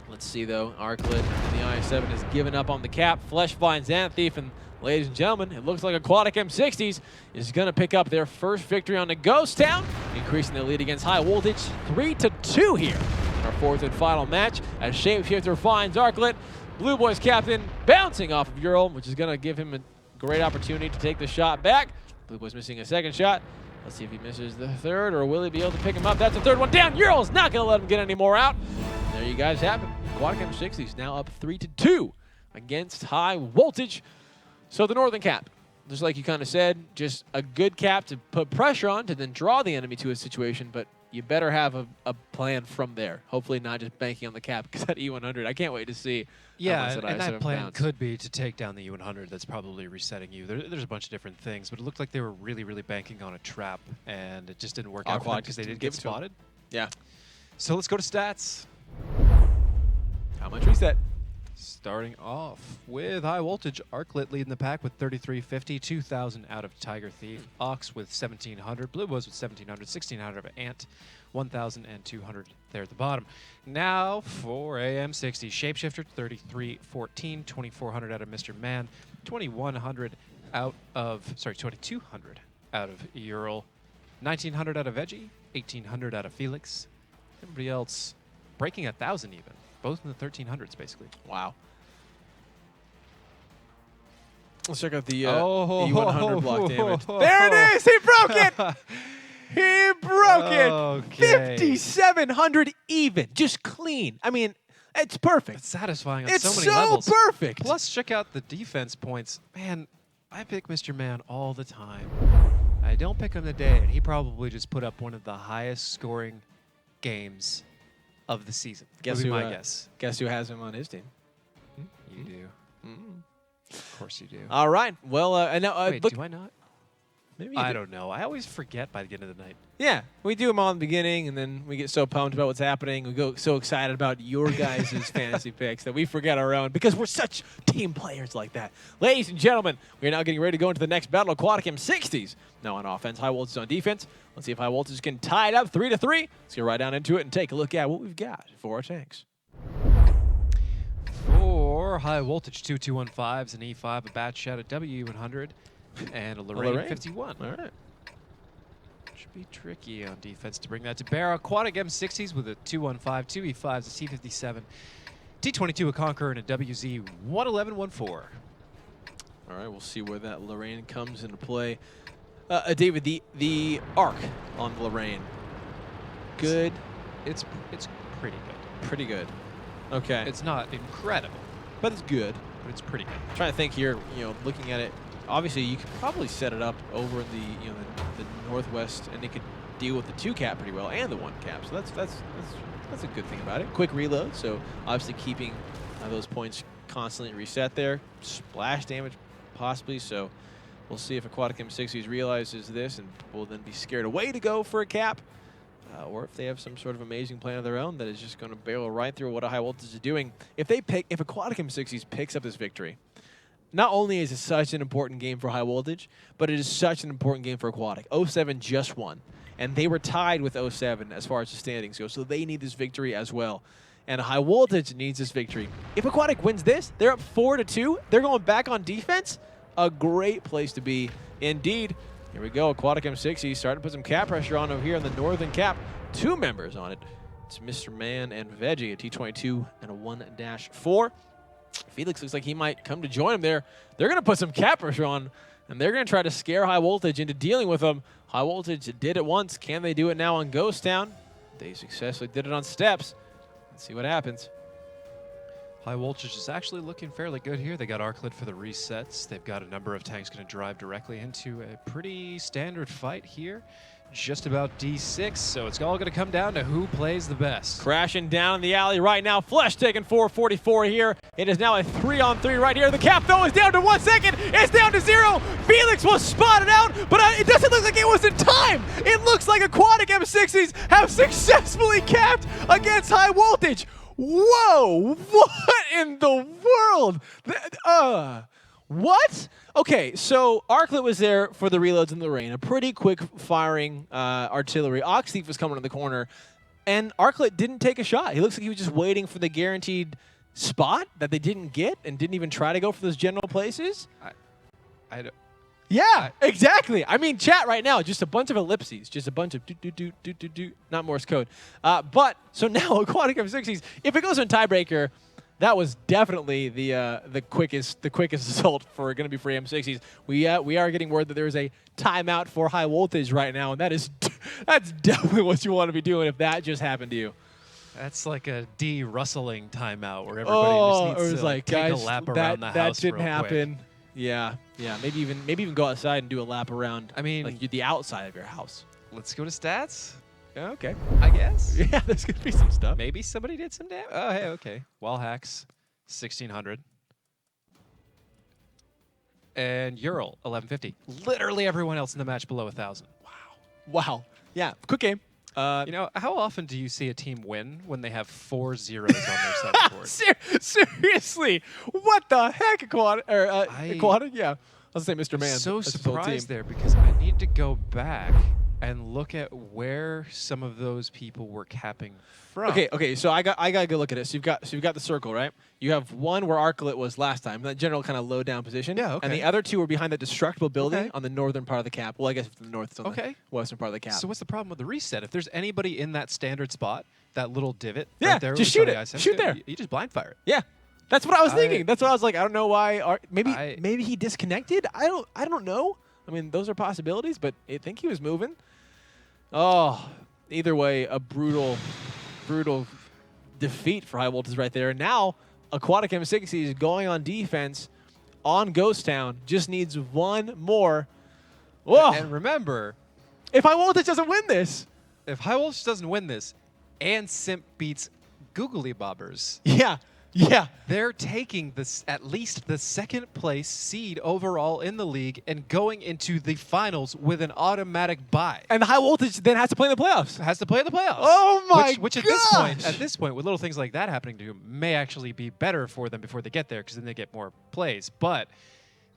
Let's see though, Arclet in the I-7 has given up on the cap. Flesh finds Ant Thief, and ladies and gentlemen, it looks like Aquatic M60s is going to pick up their first victory on the Ghost Town, increasing their lead against High Voltage 3-2 here in our 4th and final match as Shapeshifter finds Arclet. Blue Boys captain bouncing off of Ural, which is going to give him a great opportunity to take the shot back. Blue Boys missing a second shot. Let's see if he misses the third, or will he be able to pick him up? That's the third one down. Ural's not going to let him get any more out. There you guys have it. Aquatic M60s now up 3-2 against High Voltage. So the Northern Cap, just like you kind of said, just a good cap to put pressure on to then draw the enemy to a situation, but you better have a plan from there. Hopefully not just banking on the cap, because that E100, I can't wait to see. Yeah, how much and that I-7 plan bounce. could be to take down the U100 that's probably resetting you. There's a bunch of different things, but it looked like they were really, really banking on a trap, and it just didn't work out for them Aquatic because they didn't didn't give get it to 'em. spotted. Yeah. So let's go to stats. How much reset? Starting off with High Voltage, Arclet leading the pack with 3350, 2,000 out of Tiger Thief, Ox with 1,700, Blue Boys with 1,700, 1,600 of Ant, 1,200 there at the bottom. Now for AM60, Shapeshifter 3314, 2,400 out of Mr. Man, 2,200 out of Ural, 1,900 out of Veggie, 1,800 out of Felix. Everybody else breaking 1,000 even. Both in the 1,300s, basically. Wow. Let's check out the Oh. E100 block damage. There it is! He broke it! He broke it! Okay. 5,700 even. Just clean. I mean, it's perfect. It's satisfying on It's so many so levels. perfect. Plus, check out the defense points. Man, I pick Mr. Man all the time. I don't pick him today, and he probably just put up one of the highest scoring games of the season. Guess Would be who, my guess. Guess who has him on his team? You do. Of course you do. All right. Well, and now, Wait, look, do I not? maybe you I do. don't know. I always forget by the end of the night. Yeah, we do them all in the beginning, and then we get so pumped about what's happening. We go so excited about your guys' fantasy picks that we forget our own because we're such team players like that. Ladies and gentlemen, we are now getting ready to go into the next battle. Aquatic M60s now on offense. High Voltage on defense. Let's see if High Voltage can tie it up 3-3. Let's get right down into it and take a look at what we've got for our tanks. For High Voltage, 2215s, an E5, a Bat Shot, a W100, and a Lorraine 51. All right. Should be tricky on defense to bring that to bear. Aquatic M60s with a 215, two E5s, a C57, T22, a Conqueror, and a WZ 11114. All right, we'll see where that Lorraine comes into play. David, the arc on the Lorraine. Good. It's pretty good. Pretty good. Okay. It's not incredible, but it's good. but it's pretty good. I'm trying to think here, looking at it, obviously you could probably set it up over in the northwest, and it could deal with the 2 cap pretty well and the 1 cap. So that's a good thing about it. Quick reload, so obviously keeping those points constantly reset there. Splash damage possibly, so we'll see if Aquatic M60s realizes this and will then be scared away to go for a cap. Or if they have some sort of amazing plan of their own that is just going to barrel right through what a High Voltage is doing. If Aquatic M60s picks up this victory, not only is it such an important game for High Voltage, but it is such an important game for Aquatic. 07 just won, and they were tied with 07 as far as the standings go, so they need this victory as well. And High Voltage needs this victory. If Aquatic wins this, they're up 4-2. They're going back on defense. A great place to be indeed. Here we go. Aquatic M60 starting to put some cap pressure on over here in the northern cap. 2 members on it. It's Mr. Man and Veggie, a T22 and a 1-4. Felix looks like he might come to join him there. They're going to put some cap pressure on, and they're going to try to scare High Voltage into dealing with them. High Voltage did it once. Can they do it now on Ghost Town? They successfully did it on Steps. Let's see what happens. High Voltage is actually looking fairly good here. They got Arclit for the resets. They've got a number of tanks going to drive directly into a pretty standard fight here. Just about D6, so it's all going to come down to who plays the best. Crashing down in the alley right now. Flesh taking 444 here. It is now a 3-on-3 right here. The cap, though, is down to 1 second. It's down to 0. Felix was spotted out, but it doesn't look like it was in time. It looks like Aquatic M60s have successfully capped against High Voltage. Whoa! What in the world? What? Okay, so Arclit was there for the reloads in the rain. A pretty quick firing artillery. Ox Thief was coming in the corner, and Arclit didn't take a shot. He looks like he was just waiting for the guaranteed spot that they didn't get and didn't even try to go for those general places. I don't. Yeah, exactly. I mean, chat right now, just a bunch of ellipses, just a bunch of do, not Morse code. But so now Aquatic M60s, if it goes on tiebreaker, that was definitely the quickest result for going to be for M60s. We are getting word that there is a timeout for High Voltage right now, and that's definitely what you want to be doing if that just happened to you. That's like a de-rustling timeout where everybody just needs to like, take guys, a lap around the house. That didn't real happen. Quick. Yeah. Maybe even go outside and do a lap around. I mean, like the outside of your house. Let's go to stats. Okay. I guess. Yeah, there's gonna be some stuff. Maybe somebody did some damage. Oh, hey, okay. Wall hacks, 1600. And Ural, 1150. Literally everyone else in the match below 1,000. Wow. Yeah. Quick game. You know, how often do you see a team win when they have 4 zeros on their side board? Seriously, what the heck, Aquatic? Aquatic? Yeah. I'll say Mr. Man. So That's his whole surprised team. there because I need to go back and look at where some of those people were capping from. Okay. So I got to go look at it. So you've got the circle, right? You have one where Arclit was last time, that general kind of low down position. Yeah, okay. And the other two were behind the destructible building Okay. on the northern part of the cap. Well, I guess it's the north, it's on Okay. the western part of the cap. So what's the problem with the reset? If there's anybody in that standard spot, that little divot Yeah, right there, just where shoot the it. ice is, Shoot there. You just blind fire it. Yeah. That's what I was thinking. That's what I was like. I don't know why. Maybe he disconnected. I don't know. I mean, those are possibilities, but I think he was moving. Oh, either way, a brutal defeat for High Voltage right there. And now Aquatic M60 is going on defense on Ghost Town. Just needs one more. Whoa! And remember, If High Voltage doesn't win this, if High Voltage doesn't win this, and Simp beats Googly Bobbers, yeah. they're taking this at least the second place seed overall in the league and going into the finals with an automatic bye. And the High Voltage then has to play in the playoffs. Has to play in the playoffs. Oh my which at this point, with little things like that happening to them, may actually be better for them before they get there because then they get more plays. But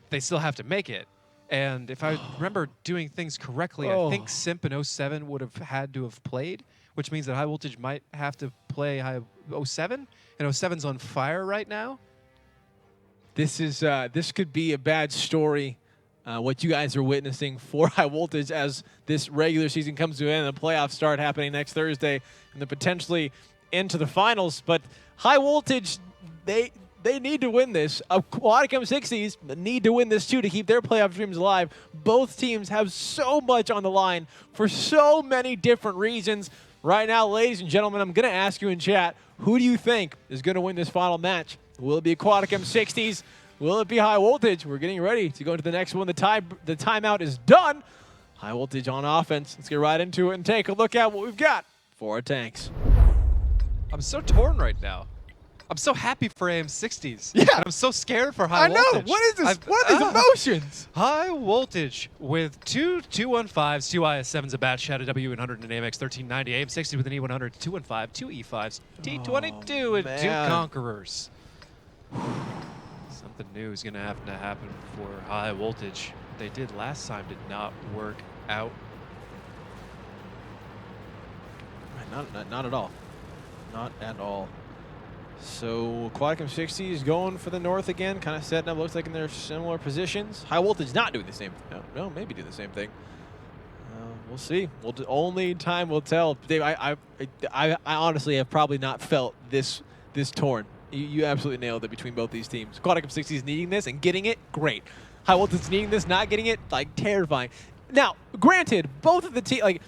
they still have to make it. And if I remember doing things correctly, I think Simp in 07 would have had to have played, which means that High Voltage might have to play 07. And 07's on fire right now. This could be a bad story. What you guys are witnessing for High Voltage as this regular season comes to an end and the playoffs start happening next Thursday and then potentially into the finals. But High Voltage, they need to win this. Aquatic M60s need to win this too to keep their playoff dreams alive. Both teams have so much on the line for so many different reasons. Right now, ladies and gentlemen, I'm going to ask you in chat, who do you think is going to win this final match? Will it be Aquatic M60s? Will it be High Voltage? We're getting ready to go into the next one. The timeout is done. High Voltage on offense. Let's get right into it and take a look at what we've got for our tanks. I'm so torn right now. I'm so happy for AM60s. Yeah. And I'm so scared for High Voltage. I know. What is this? What are these emotions? High Voltage with two 215s, two IS7s, a Bat Shadow W100 and AMX 1390, AM60 with an E100, 215, two E5s, T22, and two man. Conquerors. Something new is going to have to happen for High Voltage. What they did last time did not work out. Not at all. Not at all. So Aquatic M60 is going for the north again, kind of setting up, looks like in their similar positions. High Voltage not doing the same thing. No, maybe do the same thing. We'll see. Only time will tell. Dave, I honestly have probably not felt this torn. You absolutely nailed it between both these teams. Aquatic M60 is needing this and getting it, great. High Voltage is needing this, not getting it, like terrifying. Now, granted, both of the teams, like,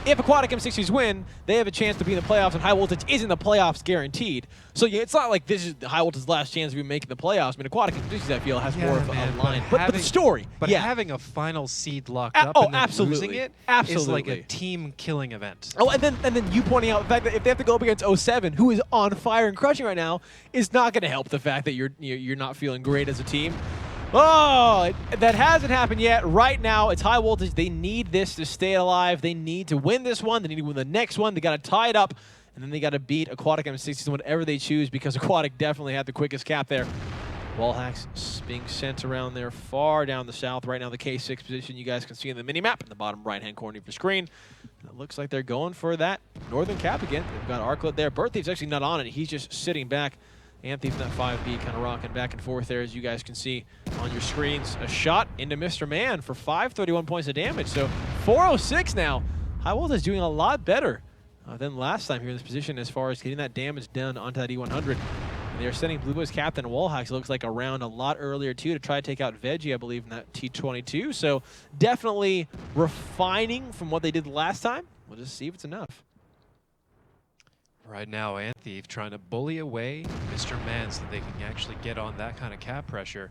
if Aquatic M60s win, they have a chance to be in the playoffs, and High Voltage is in the playoffs guaranteed. So yeah, it's not like this is High Voltage's last chance of making the playoffs. I mean, Aquatic M60s, I feel, has more of a line. But the story, but yeah. having a final seed locked up and then absolutely. losing it is like a team-killing event. Oh, and then you pointing out the fact that if they have to go up against 07, who is on fire and crushing right now, is not going to help the fact that you're not feeling great as a team. Oh, that hasn't happened yet. Right now, it's High Voltage. They need this to stay alive. They need to win this one. They need to win the next one. They got to tie it up, and then they got to beat Aquatic M60s in whatever they choose, because Aquatic definitely had the quickest cap there. Wallhacks being sent around there far down the south. Right now, the K6 position you guys can see in the mini-map in the bottom right-hand corner of your screen. It looks like they're going for that northern cap again. They've got Arclet there. Birthday's actually not on it. He's just sitting back. Anthony's that 5B kind of rocking back and forth there, as you guys can see on your screens. A shot into Mr. Man for 531 points of damage. So 406 now. High Voltage is doing a lot better than last time here in this position as far as getting that damage done onto that E100. And they are sending Blue Boys captain Wallhacks, it looks like, around a lot earlier too to try to take out Veggie, I believe, in that T22. So definitely refining from what they did last time. We'll just see if it's enough. Right now, Anthief trying to bully away Mr. Man so they can actually get on that kind of cap pressure.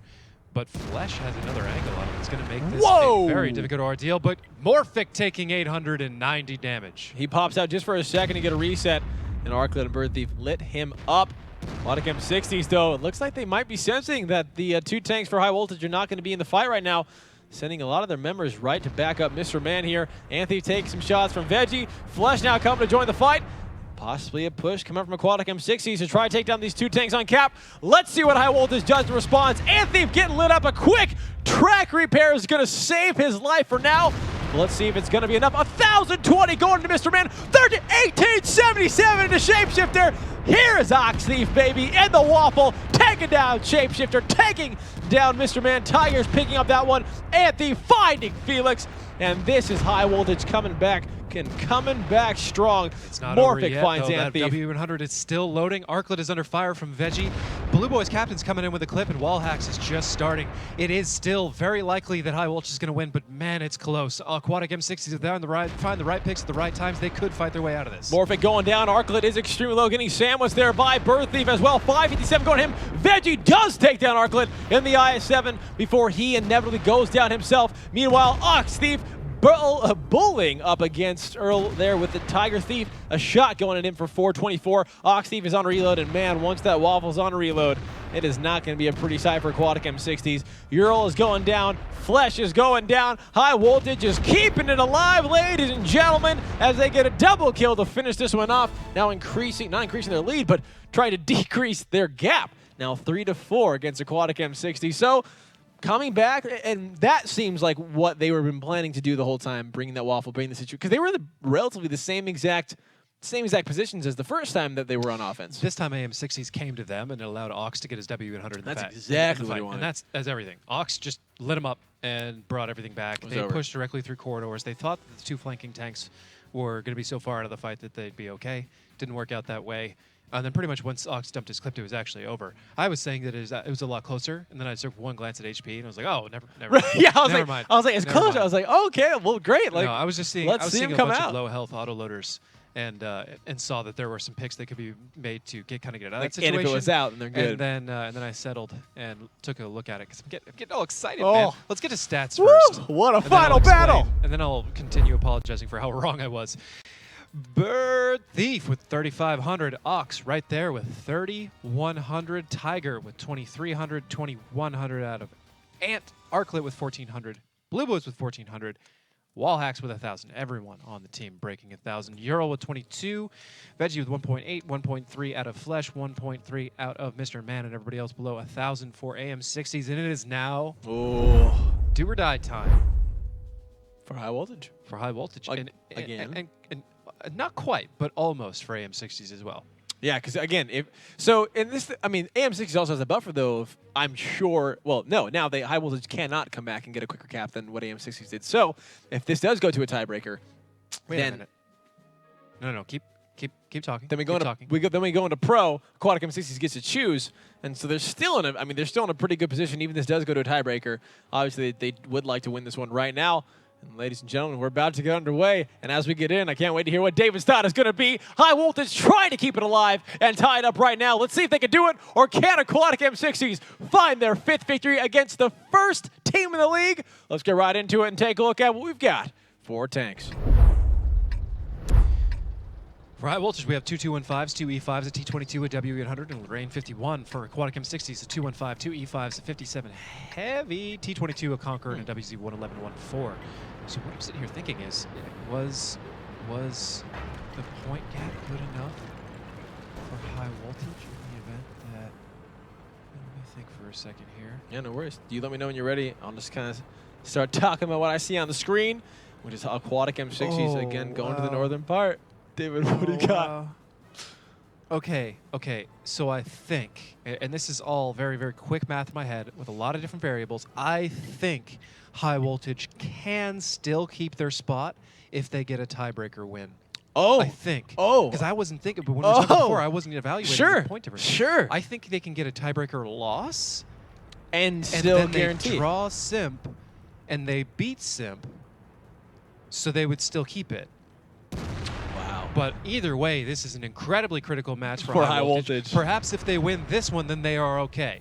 But Flesh has another angle on it. It's going to make this a very difficult ordeal. But Morphic taking 890 damage. He pops out just for a second to get a reset, and Arclet and Bird Thief lit him up. Aquatic M60s, though, it looks like they might be sensing that the two tanks for High Voltage are not going to be in the fight right now, sending a lot of their members right to back up Mr. Man here. Anthief takes some shots from Veggie. Flesh now coming to join the fight. Possibly a push coming from Aquatic M60s to try to take down these two tanks on cap. Let's see what High Voltage does in response. Anthief getting lit up. A quick track repair is going to save his life for now. Let's see if it's going to be enough. 1,020 going to Mr. Man. 1877 into Shapeshifter. Here is Oxthief, baby, and the Waffle. Taking down Shapeshifter, taking down Mr. Man. Tigers picking up that one. Anthief finding Felix. And this is High Voltage coming back. Coming back strong. It's not Morphic over yet, finds though. Anthief. That W100 is still loading. Arclet is under fire from Veggie. Blue Boys captain's coming in with a clip, and Wallhacks is just starting. It is still very likely that High Voltage is going to win, but man, it's close. Aquatic M60s, if they're on the right, find the right picks at the right times, they could fight their way out of this. Morphic going down. Arclet is extremely low, getting sandwiched there by Bird Thief as well. 557 going to him. Veggie does take down Arclet in the IS-7 before he inevitably goes down himself. Meanwhile, Oxthief bullying up against Earl there with the Tiger Thief. A shot going at him for 424. Oxthief is on reload, and man, once that Waffle's on reload, it is not going to be a pretty sight for Aquatic M60s. Ural is going down. Flesh is going down. High Voltage is keeping it alive, ladies and gentlemen, as they get a double kill to finish this one off. Now not increasing their lead, but trying to decrease their gap. Now 3-4 against Aquatic M60. So coming back, and that seems like what they were been planning to do the whole time, bringing that Waffle, bringing the situation, because they were relatively the same exact positions as the first time that they were on offense. This time AM60s came to them and it allowed Ox to get his W100 in the That's back. exactly what he wanted. And that's everything. Ox just lit him up and brought everything back. They pushed directly through corridors. They thought that the two flanking tanks were going to be so far out of the fight that they'd be okay. Didn't work out that way. And then pretty much once Ox dumped his clip, it was actually over. I was saying that it was a lot closer, and then I took one glance at HP, and I was like, oh, never mind. Yeah, I was like, it's Never closer. mind. I was like, okay, well, great. Like, no, I was just seeing, let's see him come bunch out. of low health autoloaders, and saw that there were some picks that could be made to get out of like, that situation. and if it was out, then they're good. And then I settled and took a look at it because I'm getting all excited, Oh. man. Let's get to stats Woo! first. What a and then I'll final explain, battle! And then I'll continue apologizing for how wrong I was. Bird Thief with 3,500. Ox right there with 3,100. Tiger with 2,300. 2,100 out of Ant. Arclet with 1,400. Blue Boys with 1,400. Wallhacks with 1,000. Everyone on the team breaking 1,000. Ural with 22. Veggie with 1.8. 1.3 out of Flesh. 1.3 out of Mr. Man, and everybody else below 1,000 for AM60s. And it is now do or die time for High Voltage. for High Voltage. Again. And not quite, but almost for AM60s as well. Yeah, because again, AM60 also has a buffer though. Of, I'm sure. Well, no, now High Voltage cannot come back and get a quicker cap than what AM60s did. So if this does go to a tiebreaker, Wait a minute. No, keep talking. Then we go into pro. Aquatic M60s gets to choose, and so they're still in a pretty good position. Even if this does go to a tiebreaker, obviously they would like to win this one right now. And ladies and gentlemen, we're about to get underway. And as we get in, I can't wait to hear what David's thought is going to be. High Voltage trying to keep it alive and tie it up right now. Let's see if they can do it, or can Aquatic M60s find their 5th victory against the first team in the league? Let's get right into it and take a look at what we've got for tanks. For High Voltage, we have two 215s, two E5s, a T22, a W800, and Lorraine 51. For Aquatic M60s, a 215, two E5s, a 57 heavy T22, a Conqueror, and a WZ111-14. So what I'm sitting here thinking is, was the point gap good enough for High Voltage in the event that... Let me think for a second here. Yeah, no worries. You let me know when you're ready. I'll just kind of start talking about what I see on the screen, which is Aquatic M60s again going to the northern part. David, what do you got? Okay. So I think, and this is all very, very quick math in my head with a lot of different variables, I think High Voltage can still keep their spot if they get a tiebreaker win. Oh. I think. Oh. Because I wasn't thinking, but when we were talking before, I wasn't evaluating the point difference. Sure. I think they can get a tiebreaker loss and still then guarantee. They draw Simp and they beat Simp, so they would still keep it. But either way, this is an incredibly critical match for High Voltage. Perhaps if they win this one, then they are okay.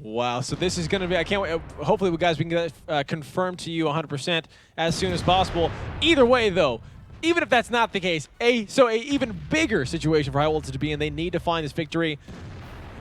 Wow, so this is going to be, I can't wait. Hopefully, guys, we can get that confirmed to you 100% as soon as possible. Either way, though, even if that's not the case, so a even bigger situation for High Voltage to be in. They need to find this victory.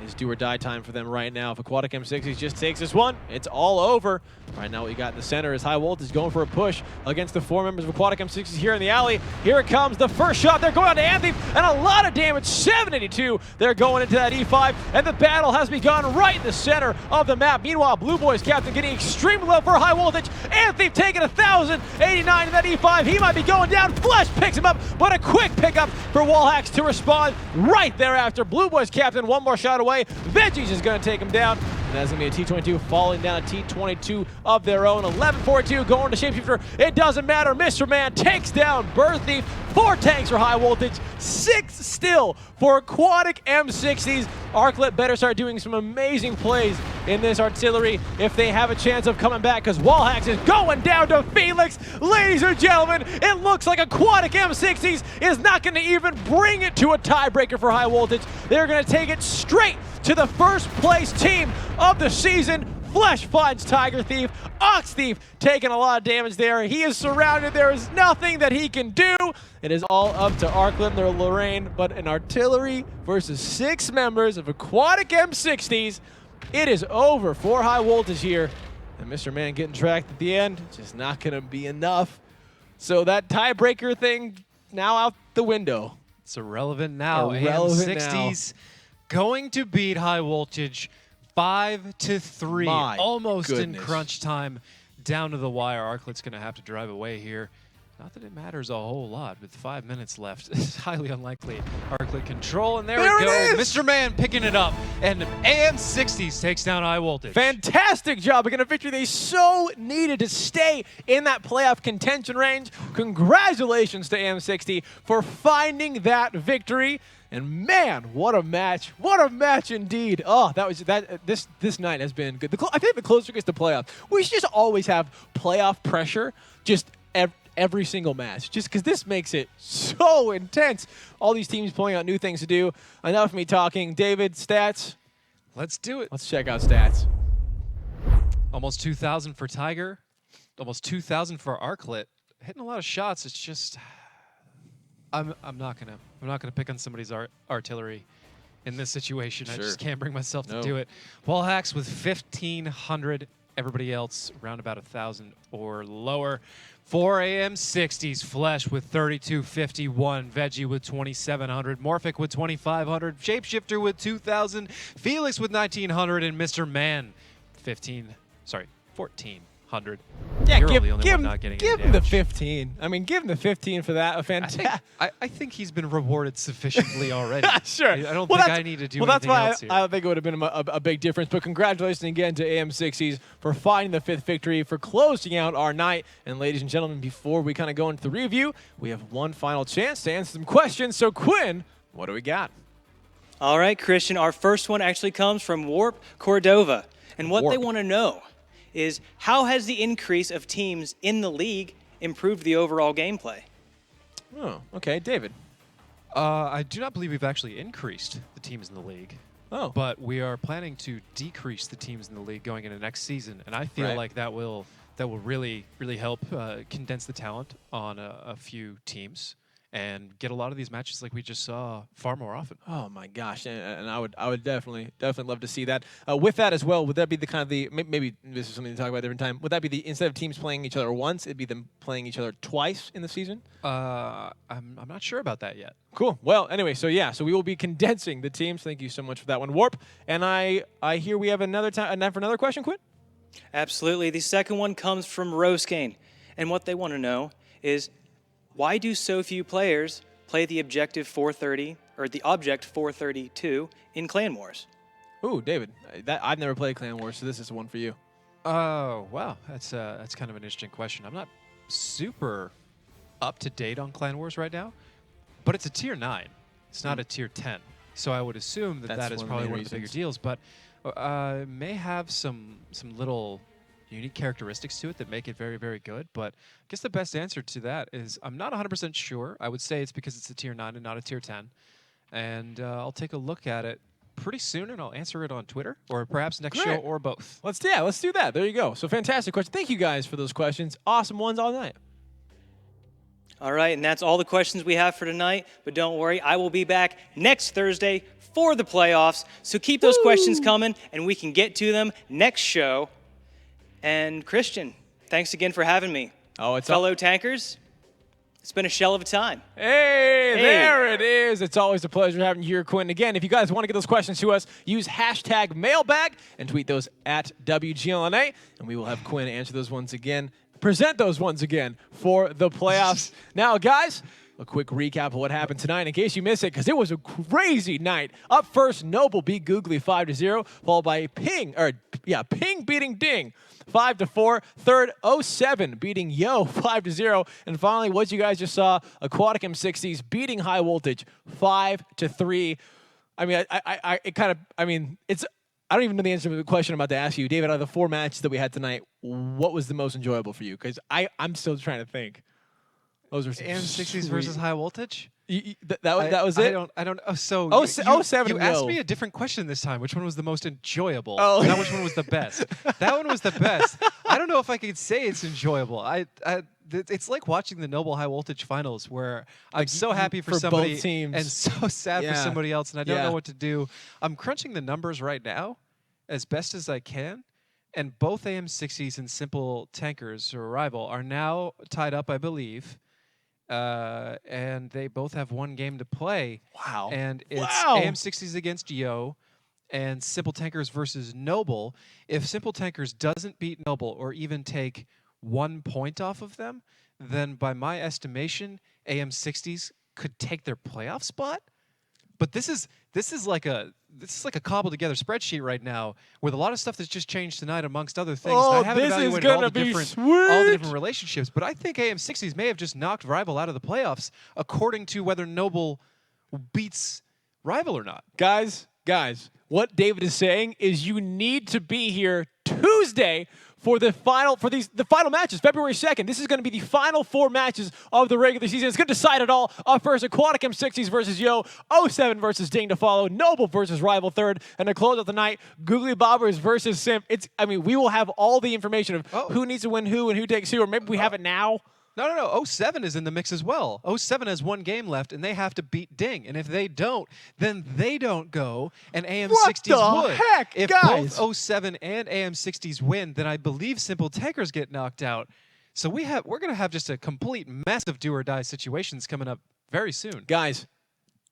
It is do or die time for them right now. If Aquatic M60s just takes this one, it's all over. Right now, what you got in the center is High Voltage going for a push against the 4 members of Aquatic M60s here in the alley. Here it comes, the first shot. They're going on to Anthem, and a lot of damage, 782. They're going into that E5, and the battle has begun right in the center of the map. Meanwhile, Blue Boys captain getting extremely low for High Voltage. Anthem taking 1,089 in that E5. He might be going down. Flesh picks him up, but a quick pickup for Wallhacks to respond right thereafter. Blue Boys captain one more shot away. Veggies is going to take him down. And that's going to be a T22 falling down, a T22 of their own. 11-4-2 going to Shapeshifter. It doesn't matter. Mr. Man takes down Birth Thief. 4 tanks for High Voltage. 6 still for Aquatic M60s. Arclet better start doing some amazing plays in this artillery if they have a chance of coming back, because Wallhacks is going down to Felix. Ladies and gentlemen, it looks like Aquatic M60s is not going to even bring it to a tiebreaker for High Voltage. They're going to take it straight to the first place team of the season. Flesh finds Tiger Thief. Ox Thief taking a lot of damage there. He is surrounded. There is nothing that he can do. It is all up to Arclet and their Lorraine, but an artillery versus 6 members of Aquatic M60s. It is over for High Voltage here. And Mr. Man getting tracked at the end, just not going to be enough. So that tiebreaker thing now out the window. It's irrelevant now. Irrelevant AM60s going to beat High Voltage 5-3, My almost goodness. in crunch time, down to the wire. Arclet's going to have to drive away here. Not that it matters a whole lot, with 5 minutes left. It's highly unlikely. Arclet control, and there we go. Mr. Man picking it up, and AM60s takes down High Voltage. Fantastic job. Again, a victory they so needed to stay in that playoff contention range. Congratulations to AM60 for finding that victory. And man, what a match! What a match indeed! Oh, this night has been good. I think the closer it gets to playoff, we should just always have playoff pressure, just every single match, just because this makes it so intense. All these teams pulling out new things to do. Enough of me talking. David, stats. Let's do it. Let's check out stats. Almost 2,000 for Tiger, almost 2,000 for Arclet. Hitting a lot of shots. It's just. I'm not gonna pick on somebody's artillery in this situation. Sure. I just can't bring myself to do it. Wallhacks with 1,500. Everybody else around about 1,000 or lower. 4 AM60s. Flesh with 3,251. Veggie with 2,700. Morphic with 2,500. Shapeshifter with 2,000. Felix with 1,900, and Mr. Man 1,400. Yeah, You're give the only him one not getting give any him the damage. 15. I mean, give him the 15 for that. A fantastic. I think he's been rewarded sufficiently already. Sure. I don't think I need to do that's anything why else here. I think it would have been a big difference. But congratulations again to AM60s for finding the 5th victory, for closing out our night. And ladies and gentlemen, before we kind of go into the review, we have one final chance to answer some questions. So Quinn, what do we got? All right, Christian, our first one actually comes from Warp Cordova. And what they want to know is, how has the increase of teams in the league improved the overall gameplay. Oh, okay. David. I do not believe we've actually increased the teams in the league. Oh. But we are planning to decrease the teams in the league going into next season, and I feel Right. like that will really help condense the talent on a few teams and get a lot of these matches like we just saw far more often. Oh my gosh, and I would definitely love to see that. With that as well, would that be the kind of maybe this is something to talk about a different time? Would that be the instead of teams playing each other once, it'd be them playing each other twice in the season? I'm not sure about that yet. Cool. Well, anyway, so we will be condensing the teams. Thank you so much for that one, Warp. And I hear we have another time for another question, Quinn. Absolutely. The second one comes from Roskane, and what they want to know is, why do so few players play the Objective 430 or the Object 432 in Clan Wars? Ooh, David, I've never played Clan Wars, so this is one for you. Oh, wow. That's kind of an interesting question. I'm not super up to date on Clan Wars right now, but it's a tier 9. It's not a tier 10. So I would assume that That's is one of the probably main one of the bigger reasons. deals, but may have some little unique characteristics to it that make it very, very good. But I guess the best answer to that is I'm not 100% sure. I would say it's because it's a tier 9 and not a tier 10. And I'll take a look at it pretty soon, and I'll answer it on Twitter or perhaps next show Great. or both. Let's do that. There you go. So fantastic question. Thank you guys for those questions. Awesome ones all night. All right, and that's all the questions we have for tonight. But don't worry, I will be back next Thursday for the playoffs. So keep those questions coming, and we can get to them next show. And Christian, thanks again for having me. Oh, it's Fellow tankers, it's been a shell of a time. Hey, there it is. It's always a pleasure having you here, Quinn. Again, if you guys want to get those questions to us, use hashtag mailbag and tweet those at WGLNA, and we will have Quinn answer those ones again, present those ones again for the playoffs. Now, guys, a quick recap of what happened tonight in case you missed it, because it was a crazy night. Up first, Noble beat Googly 5-0, followed by Ping beating Ding 5-4. Third, 07 beating Yo 5-0. And finally, what you guys just saw, Aquatic M60s beating High Voltage 5-3. I mean, I don't even know the answer to the question I'm about to ask you. David, out of the 4 matches that we had tonight, what was the most enjoyable for you? Because I'm still trying to think. Those are some M60s sweet- versus High Voltage? That was it? I don't. Oh, so Oh, you 07 You asked Yo. me a different question this time. Which one was the most enjoyable? Oh. Not which one was the best. That one was the best. I don't know if I could say it's enjoyable. It's like watching the Noble High Voltage finals, where I'm so happy for for somebody both teams. and so sad for Yeah. somebody else, and I don't Yeah. know what to do. I'm crunching the numbers right now as best as I can, and both AM60s and Simple Tankers or Rival are now tied up, I believe. And they both have 1 game to play. Wow. And it's Wow. AM60s against Yo and Simple Tankers versus Noble. If Simple Tankers doesn't beat Noble or even take 1 point off of them, then by my estimation, AM60s could take their playoff spot. But this is like a cobbled together spreadsheet right now with a lot of stuff that's just changed tonight amongst other things. Oh, And I haven't this is evaluated all gonna the be different all the sweet. different relationships, but I think AM60s may have just knocked Rival out of the playoffs according to whether Noble beats Rival or not. Guys, what David is saying is you need to be here Tuesday for the final matches, February 2nd. This is going to be the final 4 matches of the regular season. It's going to decide it all. Up first, Aquatic M60s versus Yo, 07 versus Ding to follow, Noble versus Rival third, and to close out the night, Googly Bobbers versus Simp. We will have all the information of who needs to win who and who takes who, or maybe we have it now. No. 07 is in the mix as well. 07 has 1 game left, and they have to beat Ding. And if they don't, then they don't go, and AM60s What the would. heck, if guys? both 07 and AM60s win, then I believe Simple Tankers get knocked out. So we're going to have just a complete mess of do-or-die situations coming up very soon. Guys,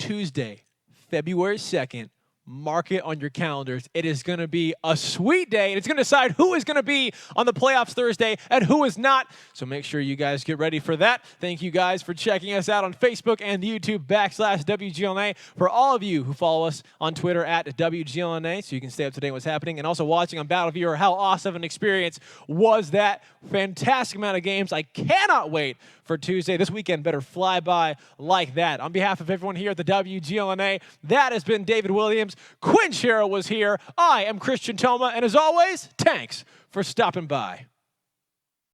Tuesday, February 2nd, mark it on your calendars. It is going to be a sweet day, and it's going to decide who is going to be on the playoffs Thursday and who is not. So make sure you guys get ready for that. Thank you guys for checking us out on Facebook and YouTube /WGLNA. For all of you who follow us on Twitter at WGLNA, so you can stay up to date with what's happening, and also watching on Battle Viewer, how awesome an experience was that fantastic amount of games. I cannot wait for Tuesday. This weekend better fly by like that. On behalf of everyone here at the WGLNA, that has been David Williams. Quinn Sherrill was here. I am Christian Toma, and as always, thanks for stopping by.